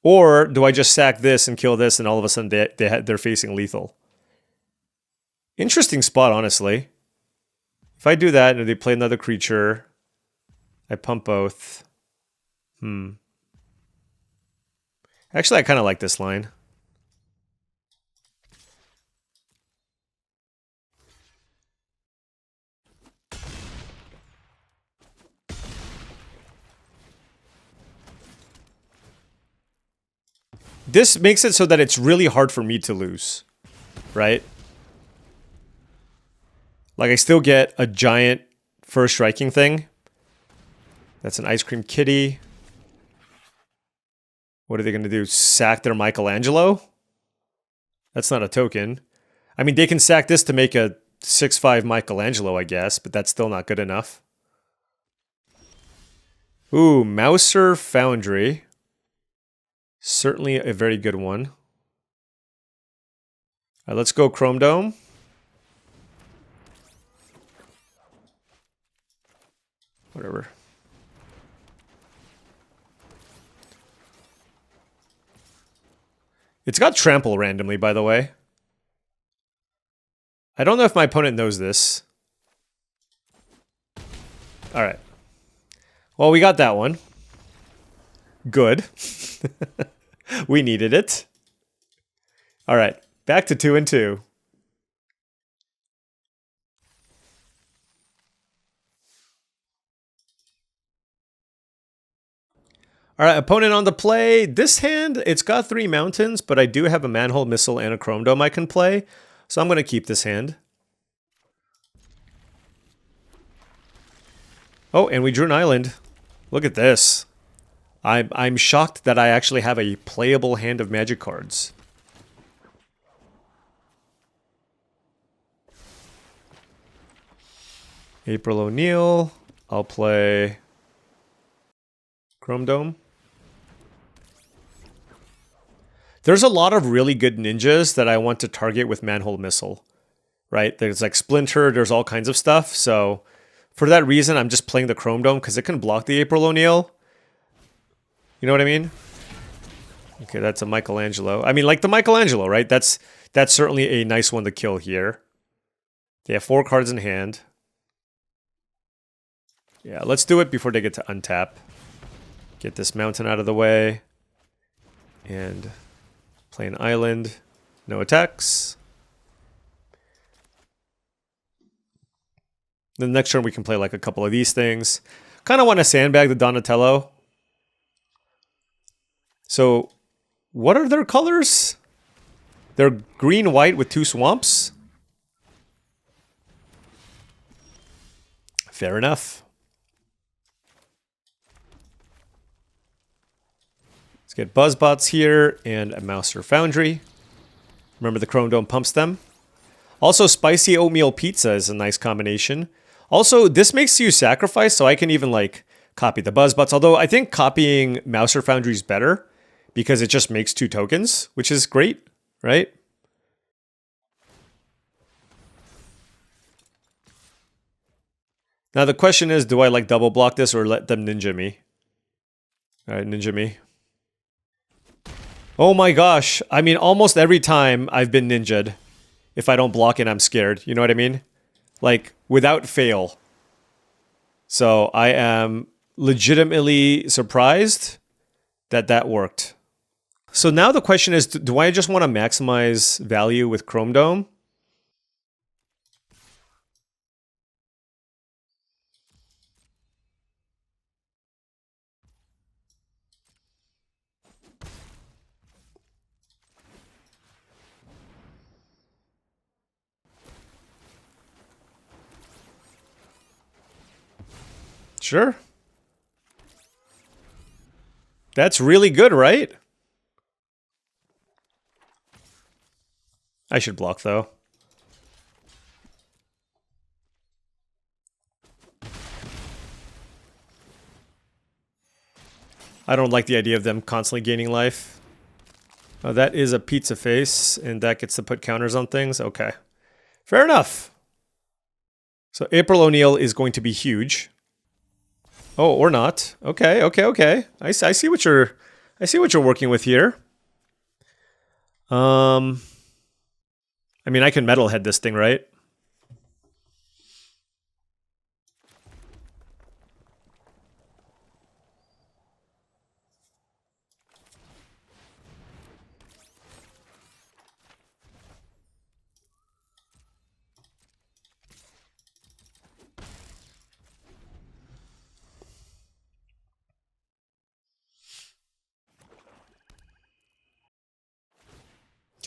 Or do I just sack this and kill this and all of a sudden they're facing lethal? Interesting spot, honestly. If I do that and they play another creature, I pump both. Actually, I kind of like this line. This makes it so that it's really hard for me to lose, right? Like I still get a giant first striking thing. That's an ice cream kitty. What are they going to do? Sack their Michelangelo? That's not a token. I mean, they can sack this to make a 6/5 Michelangelo, I guess, but that's still not good enough. Ooh, Mouser Foundry. Certainly a very good one. All right, let's go Chrome Dome. Whatever. It's got trample randomly, by the way. I don't know if my opponent knows this. All right. Well, we got that one. Good. We needed it. All right, back to 2 and 2. All right, opponent on the play. This hand, it's got 3 mountains, but I do have a Manhole Missile and a Chrome Dome I can play. So I'm going to keep this hand. Oh, and we drew an island. Look at this. I'm shocked that I actually have a playable hand of Magic cards. April O'Neil. I'll play Chrome Dome. There's a lot of really good ninjas that I want to target with Manhole Missile, right? There's like Splinter, there's all kinds of stuff. So for that reason, I'm just playing the Chrome Dome because it can block the April O'Neil. You know what I mean? Okay, that's a Michelangelo. I mean, like the Michelangelo, right? That's certainly a nice one to kill here. They have 4 cards in hand. Yeah, let's do it before they get to untap. Get this mountain out of the way. And play an island. No attacks. Then the next turn we can play like a couple of these things. Kind of want to sandbag the Donatello. So, what are their colors? They're green-white with 2 swamps? Fair enough. Let's get Buzzbots here and a Mouser Foundry. Remember the Chrome Dome pumps them. Also, Spicy Oatmeal Pizza is a nice combination. Also, this makes you sacrifice, so I can even like copy the Buzzbots. Although I think copying Mouser Foundry is better because it just makes 2 tokens, which is great, right? Now the question is, do I like double block this or let them ninja me? All right, ninja me. Oh my gosh. I mean, almost every time I've been ninja'd. If I don't block it, I'm scared. You know what I mean? Like, without fail. So I am legitimately surprised that that worked. So now the question is, do I just want to maximize value with Chrome Dome? Sure. That's really good, right? I should block, though. I don't like the idea of them constantly gaining life. Oh, that is a pizza face, and that gets to put counters on things. Okay. Fair enough. So April O'Neil is going to be huge. Oh, or not. Okay, okay, okay. I see what you're working with here. I mean, I can metalhead this thing, right?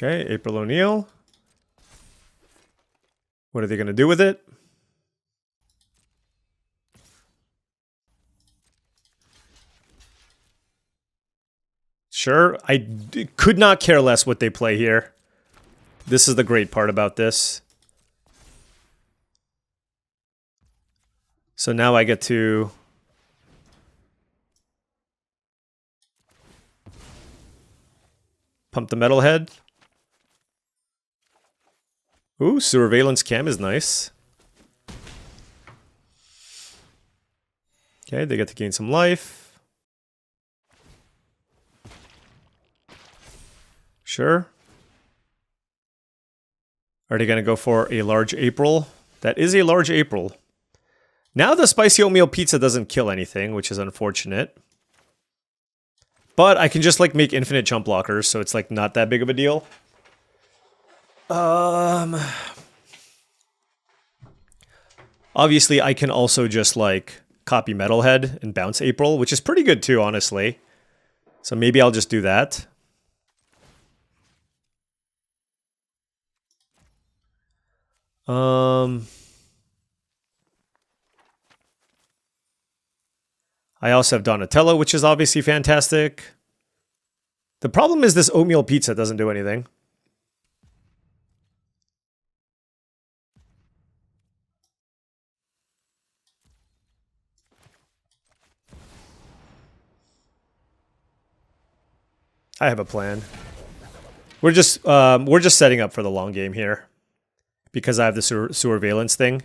Okay, April O'Neil. What are they going to do with it? Sure, I could not care less what they play here. This is the great part about this. So now I get to... pump the metalhead. Ooh, surveillance cam is nice. Okay, they get to gain some life. Sure. Are they going to go for a large April? That is a large April. Now the spicy oatmeal pizza doesn't kill anything, which is unfortunate. But I can just like make infinite jump blockers, so it's like not that big of a deal. Obviously, I can also just like copy Metalhead and bounce April, which is pretty good too, honestly. So maybe I'll just do that. I also have Donatello, which is obviously fantastic. The problem is this oatmeal pizza doesn't do anything. I have a plan. We're just setting up for the long game here, because I have the surveillance thing.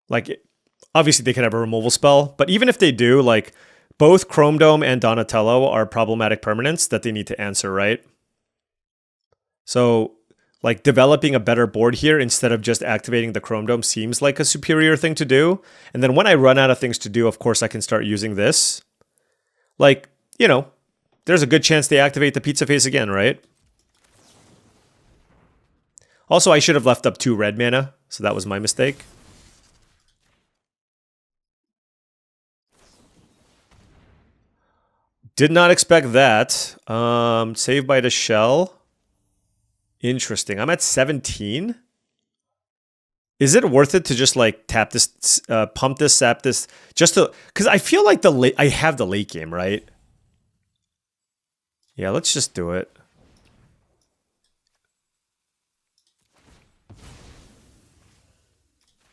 Like, obviously they could have a removal spell, but even if they do, like, both Chrome Dome and Donatello are problematic permanents that they need to answer, right? So, like, developing a better board here instead of just activating the Chrome Dome seems like a superior thing to do. And then when I run out of things to do, of course, I can start using this. Like, you know, there's a good chance they activate the pizza face again, right? Also, I should have left up 2 red mana, so that was my mistake. Did not expect that. Saved by the shell. Interesting. I'm at 17. Is it worth it to just like tap this, pump this, sap this, just to, because I feel like I have the late game, right? Yeah, let's just do it.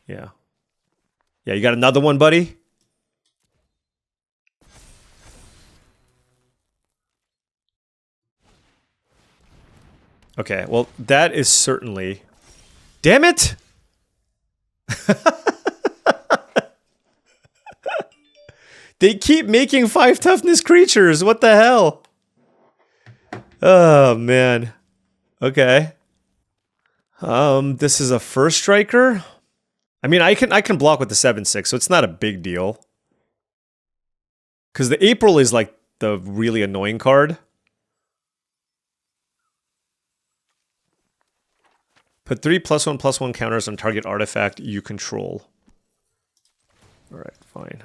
Yeah. Yeah, you got another one, buddy? Okay, well, that is certainly... Damn it! They keep making 5 toughness creatures. What the hell? Oh, man. Okay. This is a first striker. I mean, I can block with the 7/6, so it's not a big deal. Because the April is like the really annoying card. Put 3 +1/+1 counters on target artifact you control. Alright, fine.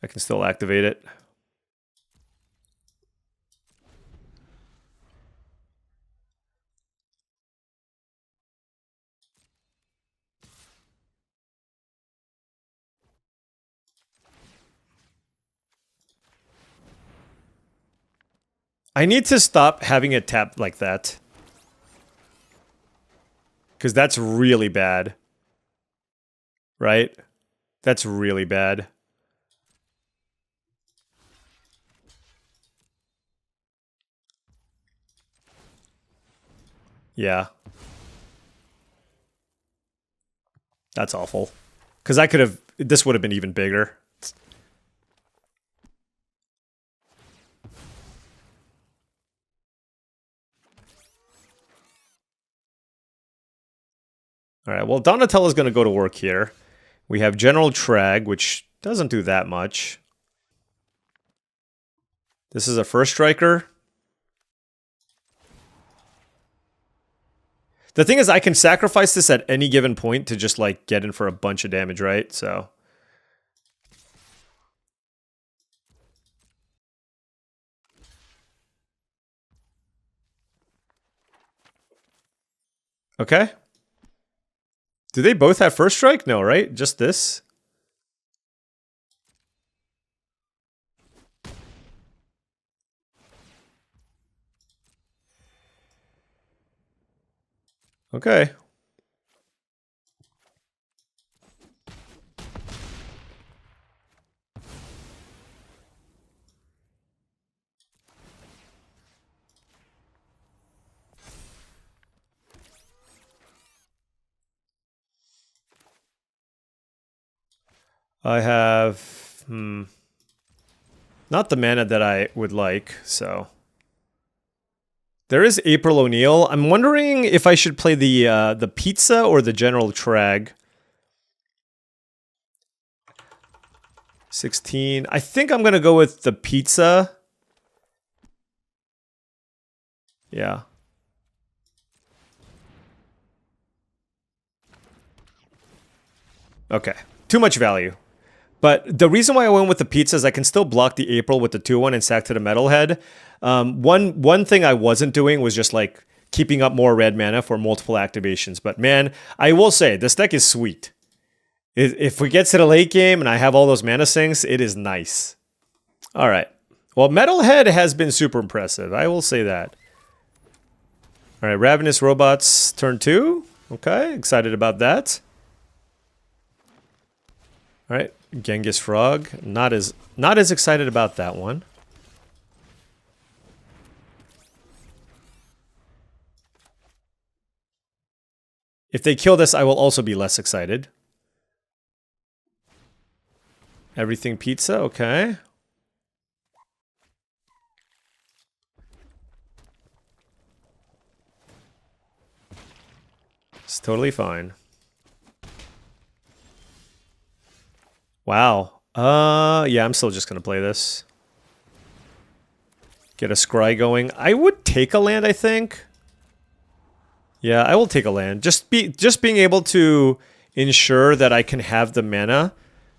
I can still activate it. I need to stop having it tap like that. Because that's really bad. Right? That's really bad. Yeah. That's awful. Because I could have... This would have been even bigger. Alright, well, Donatello's going to go to work here. We have General Trag, which doesn't do that much. This is a first striker. The thing is, I can sacrifice this at any given point to just, like, get in for a bunch of damage, right? So... Okay. Do they both have first strike? No, right? Just this? Okay. I have... Not the mana that I would like, so... There is April O'Neil. I'm wondering if I should play the Pizza or the General Trag. 16. I think I'm going to go with the Pizza. Yeah. Okay. Too much value. But the reason why I went with the Pizza is I can still block the April with the 2/1 and sack to the Metalhead. One thing I wasn't doing was just like keeping up more red mana for multiple activations. But man, I will say this deck is sweet. If we get to the late game and I have all those mana sinks, it is nice. All right. Well, Metalhead has been super impressive. I will say that. All right, Ravenous Robots turn 2. Okay, excited about that. All right, Genghis Frog. Not as excited about that one. If they kill this, I will also be less excited. Everything Pizza, okay. It's totally fine. Wow. Yeah, I'm still just gonna play this. Get a scry going. I would take a land, I think. Yeah, I will take a land. Just being able to ensure that I can have the mana.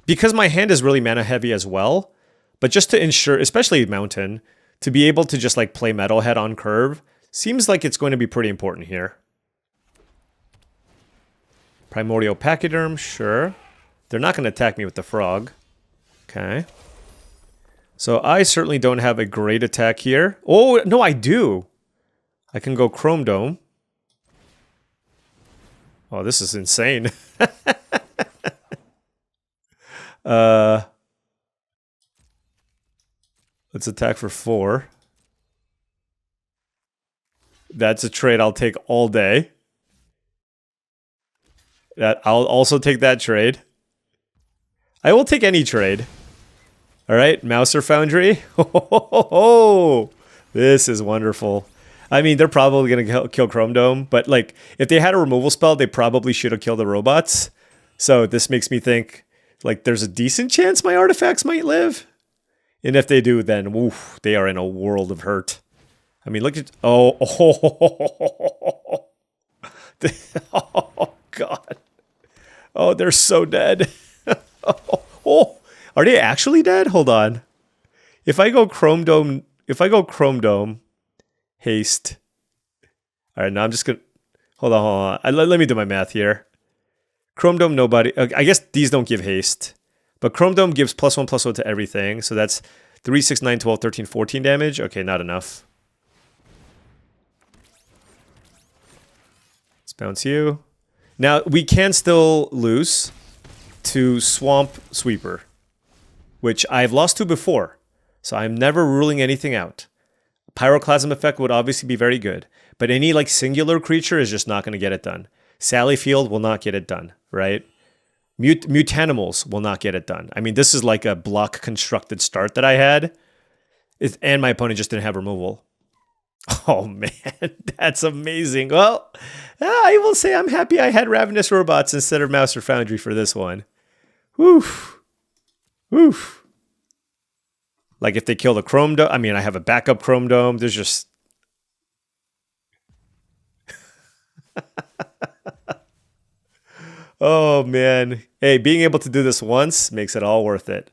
Because my hand is really mana heavy as well. But just to ensure, especially Mountain, to be able to just like play Metalhead on curve, seems like it's going to be pretty important here. Primordial Pachyderm, sure. They're not going to attack me with the frog. Okay. So I certainly don't have a great attack here. Oh, no, I do. I can go Chrome Dome. Oh, this is insane. Let's attack for 4. That's a trade I'll take all day. I'll also take that trade. I will take any trade. All right, Mouser Foundry. Oh, This is wonderful. I mean, they're probably going to kill Chrome Dome, but like if they had a removal spell, they probably should have killed the robots. So this makes me think like there's a decent chance my artifacts might live. And if they do, then oof, they are in a world of hurt. I mean, look at oh God. Oh, they're so dead. Oh, are they actually dead? Hold on. If I go Chrome Dome, haste. All right, now I'm just gonna hold on. Let me do my math here. Chrome Dome, nobody. I guess these don't give haste, but Chrome Dome gives +1/+1 to everything. So that's 3, 6, 9, 12, 13, 14 damage. Okay, not enough. Let's bounce you. Now we can still lose to Swamp Sweeper, which I've lost to before. So I'm never ruling anything out. Pyroclasm effect would obviously be very good, but any like singular creature is just not going to get it done. Sally Field will not get it done, right? Mutanimals will not get it done. I mean, this is like a block constructed start that I had, and my opponent just didn't have removal. Oh man, that's amazing. Well, I will say I'm happy I had Ravenous Robots instead of Master Foundry for this one. Woof. Woof. Like if they kill the Chrome Dome, I mean, I have a backup Chrome Dome. There's just... Oh, man. Hey, being able to do this once makes it all worth it.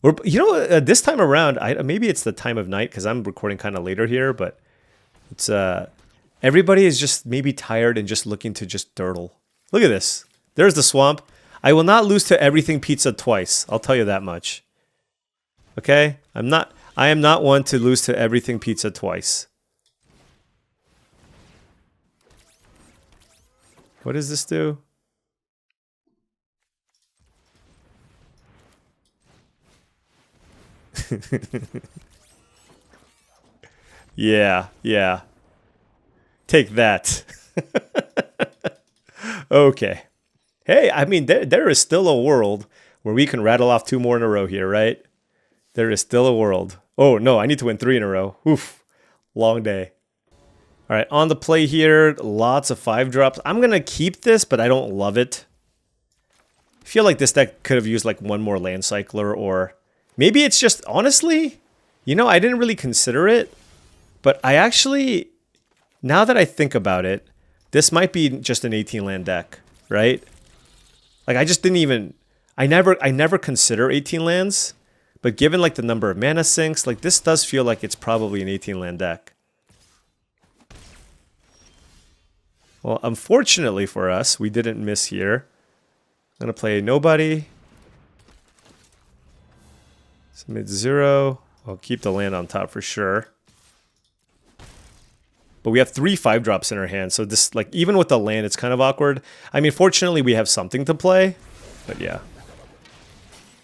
This time around, maybe it's the time of night because I'm recording kind of later here, but it's everybody is just maybe tired and just looking to just dirtle. Look at this. There's the swamp. I will not lose to everything pizza twice. I'll tell you that much. Okay? I am not one to lose to everything pizza twice. What does this do? Yeah. Take that. Okay. Hey, I mean, there is still a world where we can rattle off 2 more in a row here, right? There is still a world. Oh, no, I need to win 3 in a row. Oof. Long day. All right, on the play here, lots of 5-drops. I'm going to keep this, but I don't love it. I feel like this deck could have used like 1 more land cycler, or maybe it's just, honestly, I didn't really consider it, but I actually, now that I think about it, this might be just an 18 land deck, right? Like I just didn't even, I never consider 18 lands. But given like the number of mana sinks, like this does feel like it's probably an 18 land deck. Well, unfortunately for us, we didn't miss here. I'm going to play nobody. Submit 0. I'll keep the land on top for sure. But we have 3 5-drops in our hand, so this, like, even with the land, it's kind of awkward. I mean, fortunately, we have something to play, but yeah.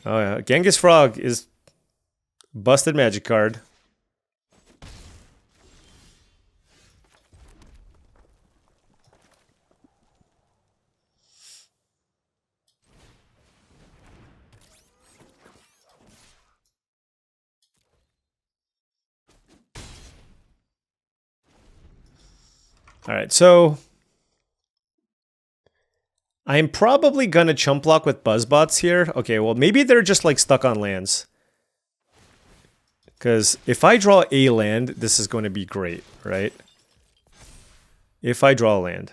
Oh yeah, Genghis Frog is busted magic card. All right, so I'm probably gonna chump block with Buzzbots here. Okay, well maybe they're just like stuck on lands. Because if I draw a land, this is going to be great, right? If I draw a land.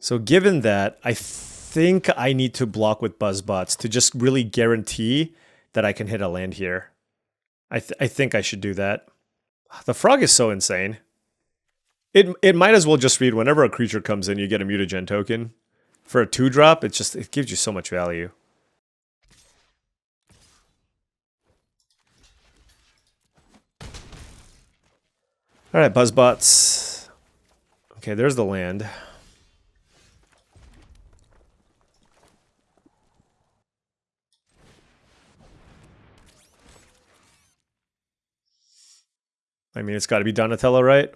So given that, I think I need to block with Buzzbots to just really guarantee that I can hit a land here. I think I should do that. The frog is so insane. It might as well just read whenever a creature comes in, you get a mutagen token. For a 2-drop, it gives you so much value. All right, Buzzbots. Okay, there's the land. I mean, it's got to be Donatello, right?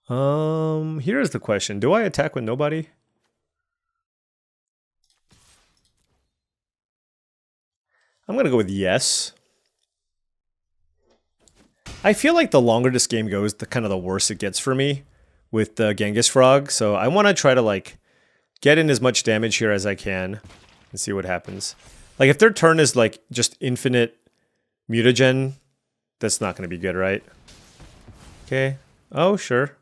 Here's the question. Do I attack with nobody? I'm going to go with yes. I feel like the longer this game goes, the kind of the worse it gets for me with the Genghis Frog. So I want to try to like get in as much damage here as I can and see what happens. Like if their turn is like just infinite mutagen, that's not going to be good, right? Okay. Oh, sure.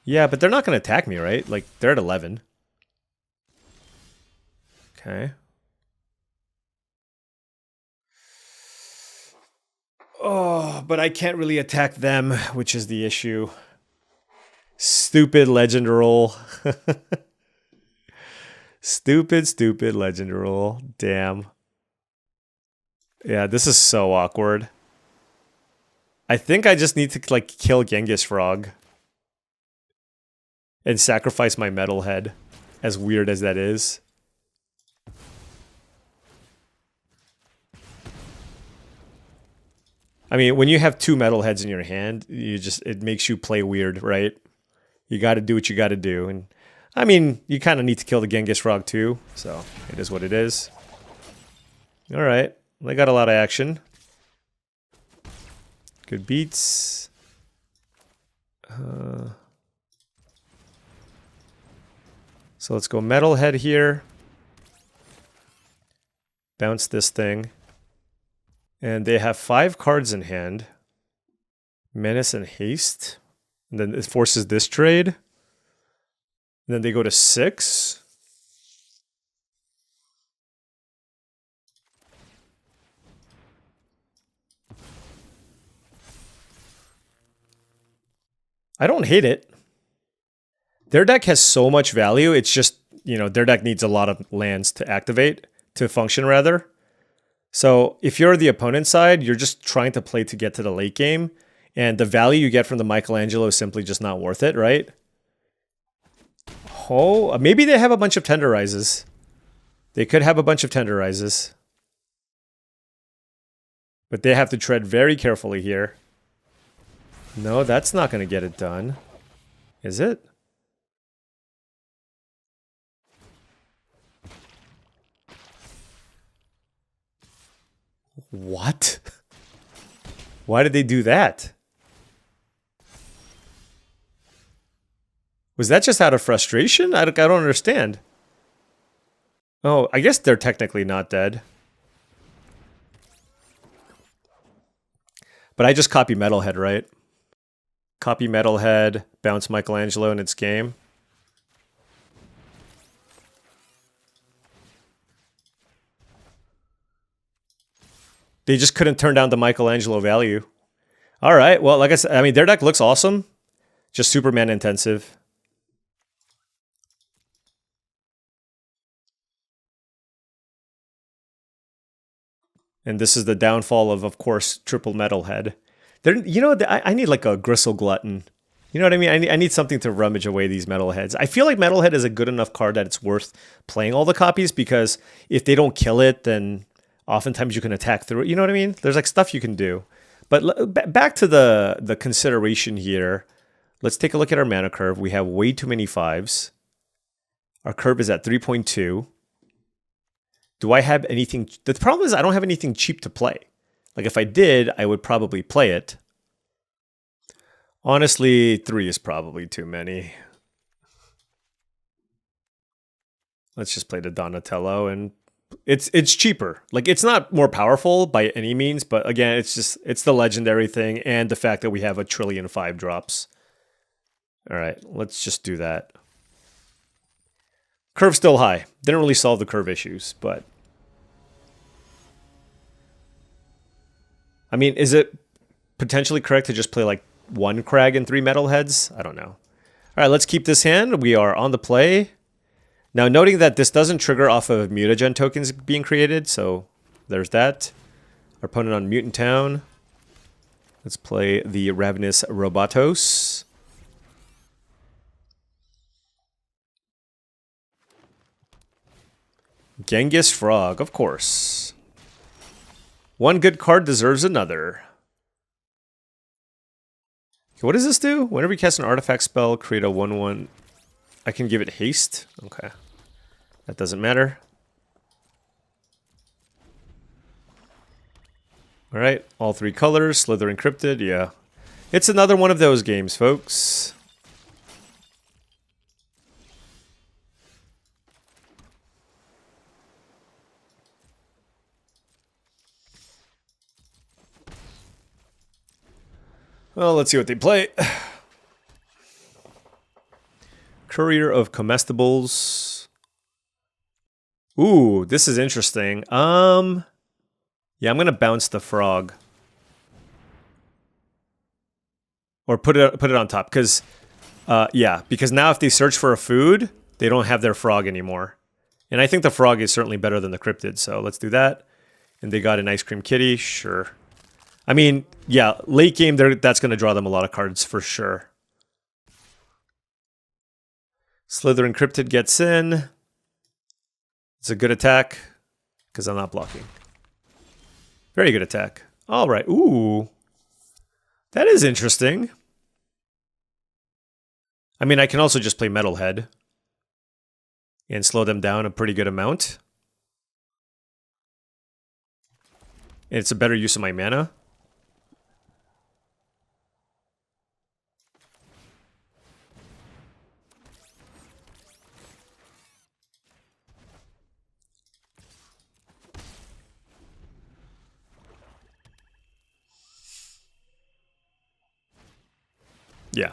Yeah, but they're not going to attack me, right? Like they're at 11. Okay. Oh, but I can't really attack them, which is the issue. Stupid legend roll. Stupid legend roll. Damn. Yeah, this is so awkward. I think I just need to like kill Genghis Frog. And sacrifice my metal head. As weird as that is. I mean, when you have 2 metal heads in your hand, it makes you play weird, right? You got to do what you got to do. And I mean, you kind of need to kill the Genghis Frog too. So it is what it is. All right. They got a lot of action. Good beats. So let's go metal head here. Bounce this thing. And they have 5 cards in hand. Menace and Haste. And then it forces this trade. And then they go to 6. I don't hate it. Their deck has so much value. It's just, you know, their deck needs a lot of lands to activate, to function rather. So if you're the opponent's side, you're just trying to play to get to the late game. And the value you get from the Michelangelo is simply just not worth it, right? Oh, maybe they have a bunch of tenderizes. They could have a bunch of tenderizes. But they have to tread very carefully here. No, that's not going to get it done. Is it? What? Why did they do that? Was that just out of frustration? I don't understand. Oh, I guess they're technically not dead. But I just copy Metalhead, right? Copy Metalhead, bounce Michelangelo in its game. They just couldn't turn down the Michelangelo value. All right, well, like I said, I mean, their deck looks awesome. Just Superman intensive. And this is the downfall of course, triple Metalhead. You know, I need like a Gristle Glutton. You know what I mean? I need something to rummage away these Metalheads. I feel like Metalhead is a good enough card that it's worth playing all the copies, because if they don't kill it, then oftentimes you can attack through it. You know what I mean? There's like stuff you can do. But back to the consideration here. Let's take a look at our mana curve. We have way too many 5s. Our curve is at 3.2. Do I have anything? The problem is I don't have anything cheap to play. Like if I did, I would probably play it. Honestly, 3 is probably too many. Let's just play the Donatello, and it's cheaper. Like it's not more powerful by any means, but again, it's the legendary thing and the fact that we have 1,000,000,000,000 5 drops. All right, let's just do that. Curve still high. Didn't really solve the curve issues, but I mean, is it potentially correct to just play like 1 Crag and 3 Metalheads? I don't know. All right, let's keep this hand. We are on the play. Now, noting that this doesn't trigger off of mutagen tokens being created, so there's that. Our opponent on Mutant Town. Let's play the Ravenous Robotos. Genghis Frog, of course. One good card deserves another. Okay, what does this do? Whenever you cast an artifact spell, create a 1/1. I can give it haste. Okay. That doesn't matter. All right, all 3 colors, Slither Encrypted, yeah. It's another one of those games, folks. Well, let's see what they play. Courier of Comestibles. Ooh, this is interesting. Yeah, I'm gonna bounce the frog. Or put it on top, because yeah, because now if they search for a food, they don't have their frog anymore. And I think the frog is certainly better than the cryptid, so let's do that. And they got an ice cream kitty, sure. I mean, yeah, late game, that's going to draw them a lot of cards for sure. Slither Encrypted gets in. It's a good attack, because I'm not blocking. Very good attack. All right, ooh. That is interesting. I mean, I can also just play Metalhead and slow them down a pretty good amount. It's a better use of my mana. Yeah.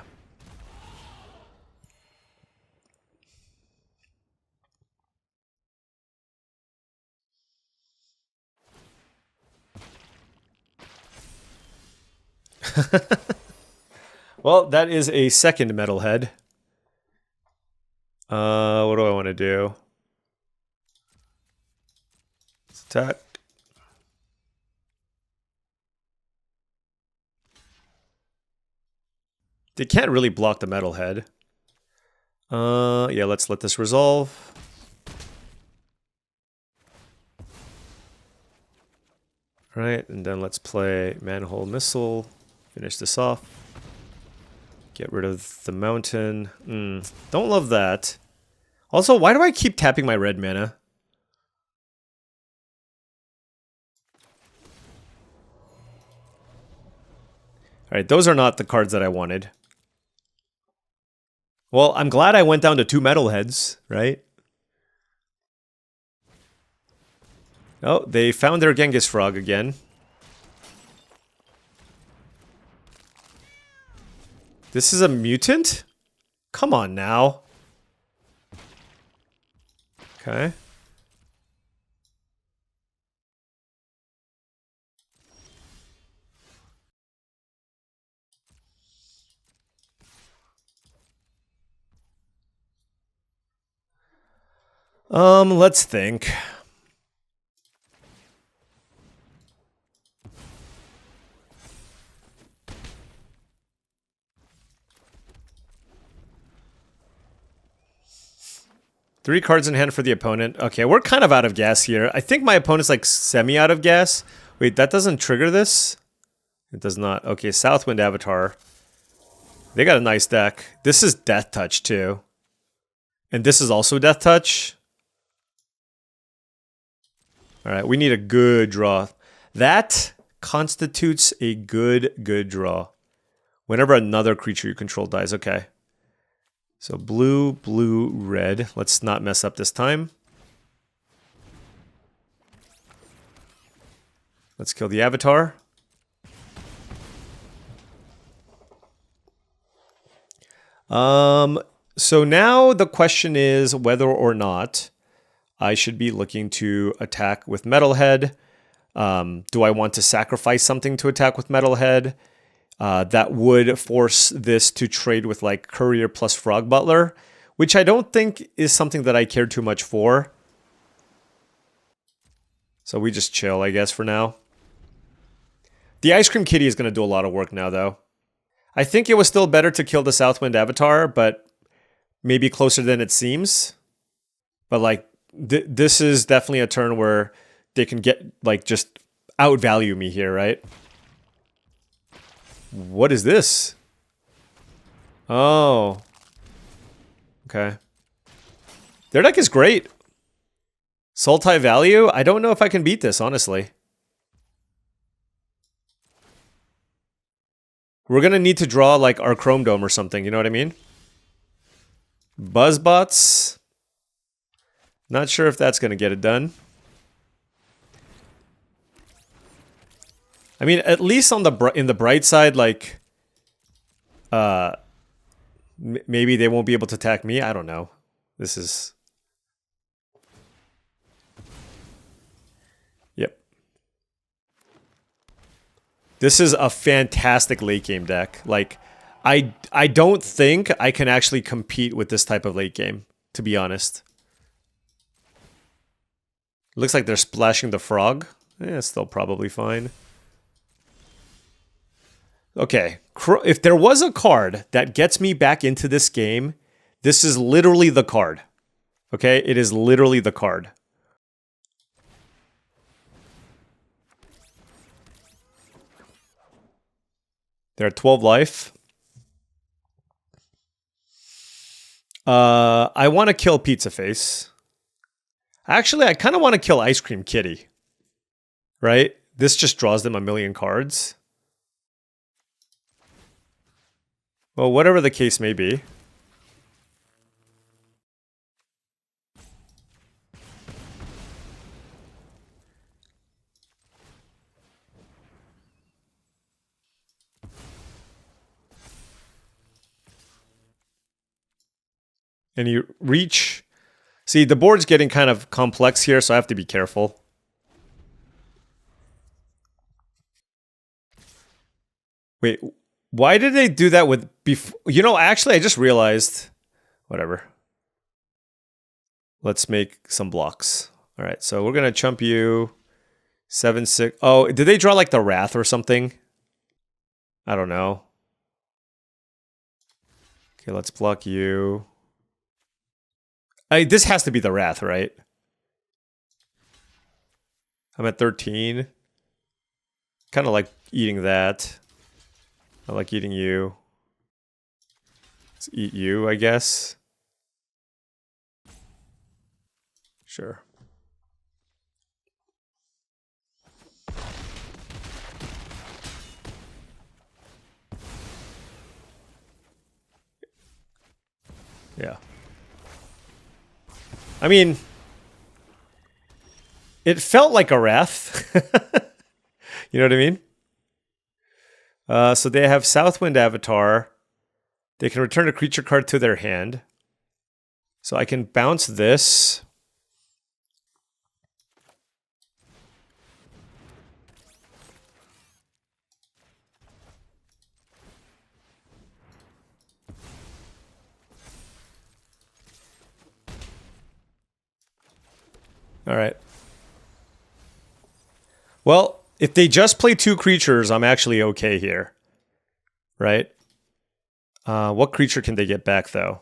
Well, that is a second Metalhead. What do I want to do? Let's attack. They can't really block the Metalhead. Yeah, let's let this resolve. Right, and then let's play Manhole Missile. Finish this off. Get rid of the mountain. Don't love that. Also, why do I keep tapping my red mana? Alright, those are not the cards that I wanted. Well, I'm glad I went down to 2 Metalheads, right? Oh, they found their Genghis Frog again. This is a mutant? Come on now. Okay. Let's think. Three cards in hand for the opponent. Okay, we're kind of out of gas here. I think my opponent's like semi out of gas. Wait, that doesn't trigger this? It does not. Okay, Southwind Avatar. They got a nice deck. This is Death Touch too. And this is also Death Touch. Alright, we need a good draw. That constitutes a good draw. Whenever another creature you control dies. Okay. So blue, blue, red. Let's not mess up this time. Let's kill the Avatar. So now the question is whether or not I should be looking to attack with Metalhead. Do I want to sacrifice something to attack with Metalhead? That would force this to trade with like Courier plus Frog Butler, which I don't think is something that I care too much for. So we just chill, I guess, for now. The Ice Cream Kitty is going to do a lot of work now, though. I think it was still better to kill the Southwind Avatar, but maybe closer than it seems. But like, this is definitely a turn where they can get, like, just outvalue me here, right? What is this? Oh. Okay. Their deck is great. Sultai Value? I don't know if I can beat this, honestly. We're going to need to draw like our Chrome Dome or something, you know what I mean? Buzzbots. Not sure if that's going to get it done. I mean, at least on in the bright side, like, maybe they won't be able to attack me. I don't know. This is... Yep. This is a fantastic late game deck. Like, I don't think I can actually compete with this type of late game, to be honest. Looks like they're splashing the frog. Yeah, still probably fine. Okay, if there was a card that gets me back into this game, this is literally the card. Okay, it is literally the card. They're at 12 life. I want to kill Pizza Face. Actually, I kind of want to kill Ice Cream Kitty. Right? This just draws them a million cards. Well, whatever the case may be. And you reach... See, the board's getting kind of complex here, so I have to be careful. Wait, why did they do that with... You know, actually, I just realized... Whatever. Let's make some blocks. All right, so we're going to chump you. 7-6... Oh, did they draw like the Wrath or something? I don't know. Okay, let's block you. This has to be the Wrath, right? I'm at 13. Kind of like eating that. I like eating you. Let's eat you, I guess. Sure. Yeah. I mean, it felt like a Wrath. You know what I mean? So they have Southwind Avatar. They can return a creature card to their hand. So I can bounce this. All right. Well, if they just play 2 creatures, I'm actually okay here. Right? What creature can they get back, though?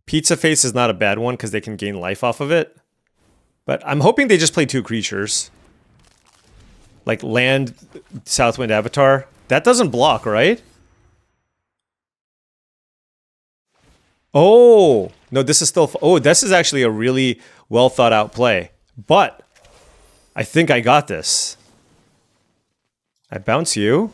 Pizza Face is not a bad one because they can gain life off of it. But I'm hoping they just play 2 creatures. Like land Southwind Avatar. That doesn't block, right? Oh! No, this is still... Oh, this is actually a really well thought out play. But I think I got this. I bounce you.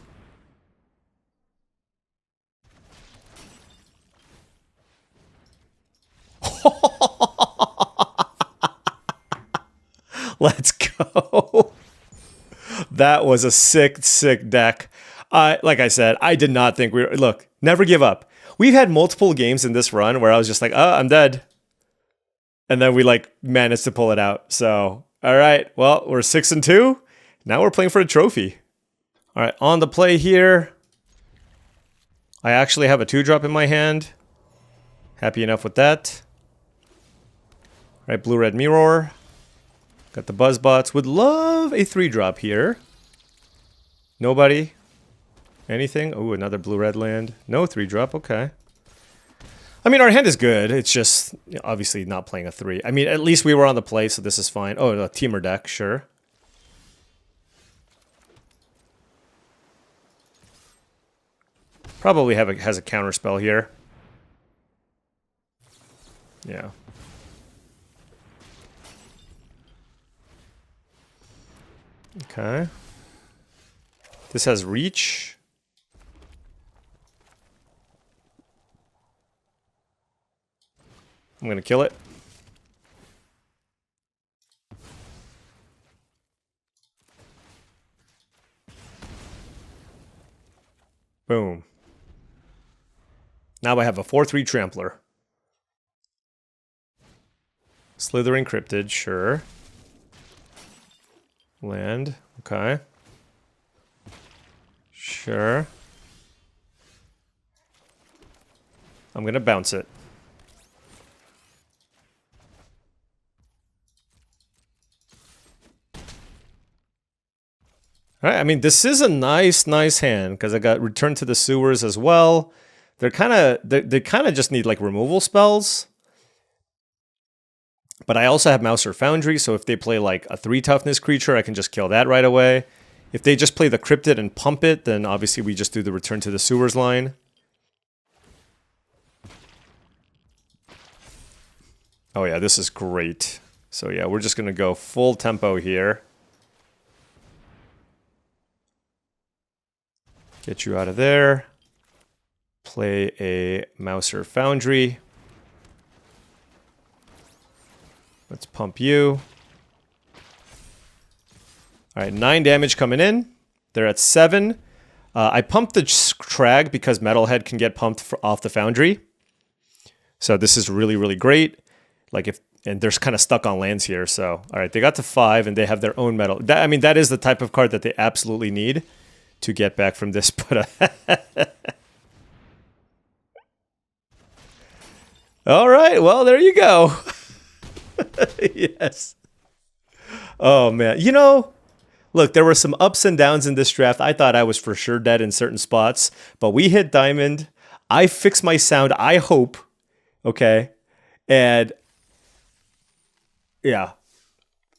Let's go. That was a sick, sick deck. Like I said, I did not think we were... Look, never give up. We've had multiple games in this run where I was just like, oh, I'm dead. And then we like managed to pull it out. So, all right. Well, we're 6-2. Now we're playing for a trophy. All right, on the play here. I actually have a 2-drop in my hand. Happy enough with that. All right, blue-red mirror. Got the Buzzbots. Would love a 3-drop here. Nobody. Anything? Oh, another blue-red land. No 3-drop. Okay. I mean, our hand is good. It's just obviously not playing a 3. I mean, at least we were on the play, so this is fine. Oh, a teamer deck, sure. Probably has a counter spell here. Yeah. Okay. This has reach. I'm going to kill it. Boom. Now I have a 4/3 Trampler. Slithering Cryptid, sure. Land, okay. Sure. I'm going to bounce it. All right, I mean, this is a nice hand because I got Return to the Sewers as well. They're they kind of just need like removal spells. But I also have Mouser Foundry, so if they play like a 3 toughness creature, I can just kill that right away. If they just play the Cryptid and pump it, then obviously we just do the Return to the Sewers line. Oh yeah, this is great. So yeah, we're just going to go full tempo here. Get you out of there. Play a Mouser Foundry. Let's pump you. All right, 9 damage coming in. They're at 7. I pumped the Trag because Metalhead can get pumped off the Foundry. So this is really, really great. Like and they're kind of stuck on lands here. So, all right, they got to 5 and they have their own metal. I mean, that is the type of card that they absolutely need to get back from this. But all right, well, there you go. Yes. Oh, man. You know, look, there were some ups and downs in this draft. I thought I was for sure dead in certain spots, but we hit diamond. I fixed my sound, I hope. Okay. And yeah,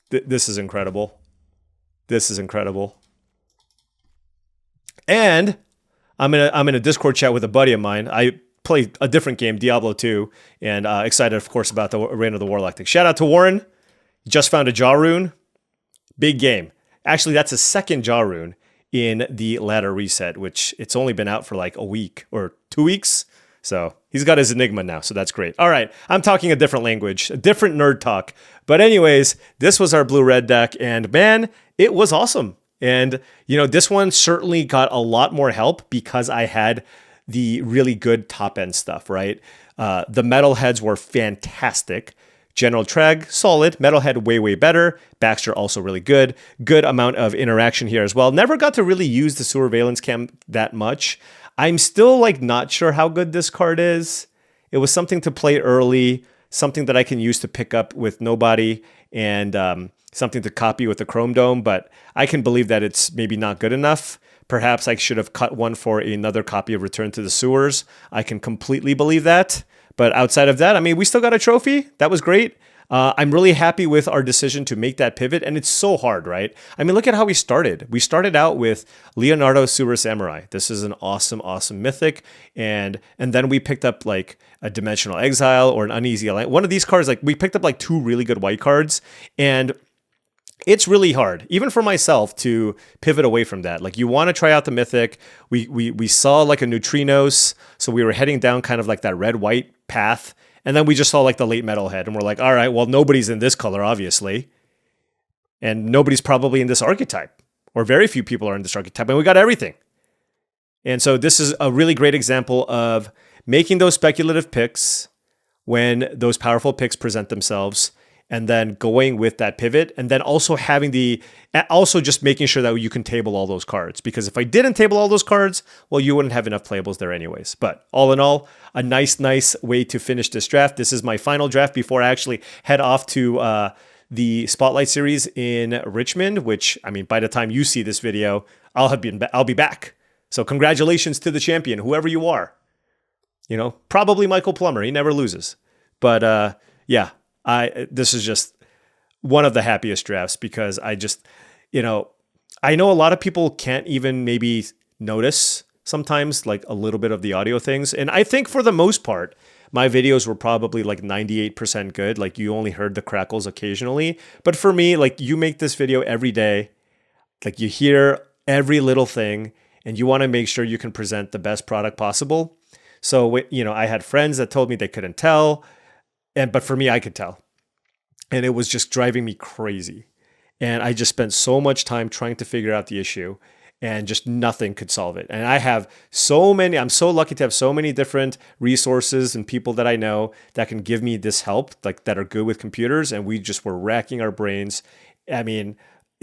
this is incredible. This is incredible. And I'm in a Discord chat with a buddy of mine. I play a different game, Diablo 2, and excited, of course, about the Arena of the Warlock thing. Shout out to Warren. Just found a Jaw Rune. Big game. Actually, that's a second Jaw Rune in the ladder reset, which it's only been out for like a week or 2 weeks. So he's got his Enigma now, so that's great. All right, I'm talking a different language, a different nerd talk. But anyways, this was our blue-red deck, and man, it was awesome. And, you know, this one certainly got a lot more help because I had the really good top-end stuff, right? The Metalheads were fantastic. General Treg, solid. Metalhead, way, way better. Baxter, also really good. Good amount of interaction here as well. Never got to really use the Sewer Valence Cam that much. I'm still, like, not sure how good this card is. It was something to play early, something that I can use to pick up with nobody, and something to copy with the Chrome Dome, but I can believe that it's maybe not good enough. Perhaps I should have cut one for another copy of Return to the Sewers. I can completely believe that. But outside of that, I mean, we still got a trophy. That was great. I'm really happy with our decision to make that pivot, and it's so hard, right? I mean, look at how we started. We started out with Leonardo Sewer Samurai. This is an awesome, awesome mythic, and then we picked up like a Dimensional Exile or an Uneasy Alliance. One of these cards, like we picked up like 2 really good white cards, and it's really hard, even for myself, to pivot away from that. Like, you want to try out the mythic. We saw like a Neutrinos, so we were heading down kind of like that red-white path. And then we just saw like the late Metalhead, and we're like, all right, well, nobody's in this color, obviously. And nobody's probably in this archetype, or very few people are in this archetype, and we got everything. And so this is a really great example of making those speculative picks when those powerful picks present themselves, and then going with that pivot, and then also having also just making sure that you can table all those cards. Because if I didn't table all those cards, well, you wouldn't have enough playables there anyways. But all in all, a nice way to finish this draft. This is my final draft before I actually head off to the Spotlight Series in Richmond, which, I mean, by the time you see this video, I'll be back. So congratulations to the champion, whoever you are. You know, probably Michael Plummer. He never loses. But yeah. This is just one of the happiest drafts because I just, you know, I know a lot of people can't even maybe notice sometimes like a little bit of the audio things. And I think for the most part, my videos were probably like 98% good. Like, you only heard the crackles occasionally. But for me, like, you make this video every day. Like, you hear every little thing, and you want to make sure you can present the best product possible. So, I had friends that told me they couldn't tell, but for me, I could tell. And it was just driving me crazy. And I just spent so much time trying to figure out the issue, and just nothing could solve it. And I'm so lucky to have so many different resources and people that I know that can give me this help, like that are good with computers. And we just were racking our brains. I mean,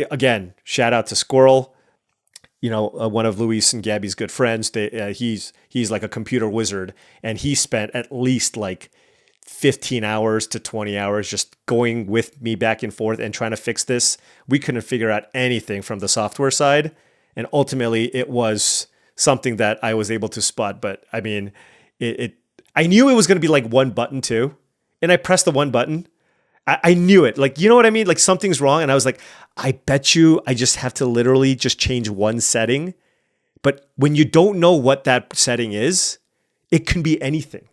again, shout out to Squirrel, one of Luis and Gabby's good friends. He's like a computer wizard, and he spent at least like 15 hours to 20 hours just going with me back and forth and trying to fix this. We couldn't figure out anything from the software side. And ultimately, it was something that I was able to spot. But I mean, I knew it was going to be like one button too. And I pressed the one button. I knew it. Like, you know what I mean? Like, something's wrong. And I was like, I bet you I just have to literally just change one setting. But when you don't know what that setting is, it can be anything.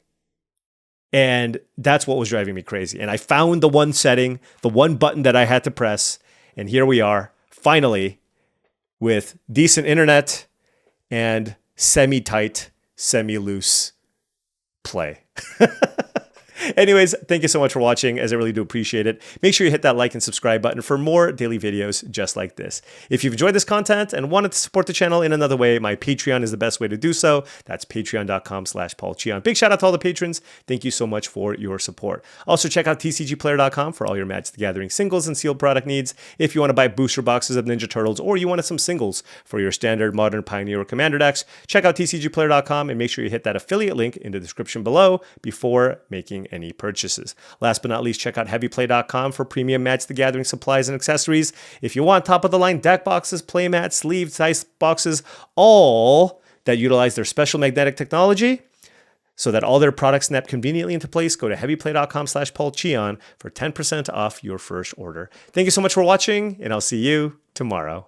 And that's what was driving me crazy. And I found the one setting, the one button that I had to press. And here we are, finally, with decent internet and semi-tight, semi-loose play. Anyways, thank you so much for watching, as I really do appreciate it. Make sure you hit that like and subscribe button for more daily videos just like this. If you've enjoyed this content and wanted to support the channel in another way, my Patreon is the best way to do so. That's patreon.com/paulcheon. Big shout out to all the patrons. Thank you so much for your support. Also, check out TCGplayer.com for all your Magic the Gathering singles and sealed product needs. If you want to buy booster boxes of Ninja Turtles, or you wanted some singles for your standard, modern, Pioneer, or Commander decks, check out TCGplayer.com and make sure you hit that affiliate link in the description below before making any purchases. Last but not least, check out heavyplay.com for premium Magic the Gathering supplies and accessories. If you want top of the line deck boxes, playmats, sleeves, ice boxes, all that utilize their special magnetic technology so that all their products snap conveniently into place, go to heavyplay.com/paulcheon for 10% off your first order. Thank you so much for watching, and I'll see you tomorrow.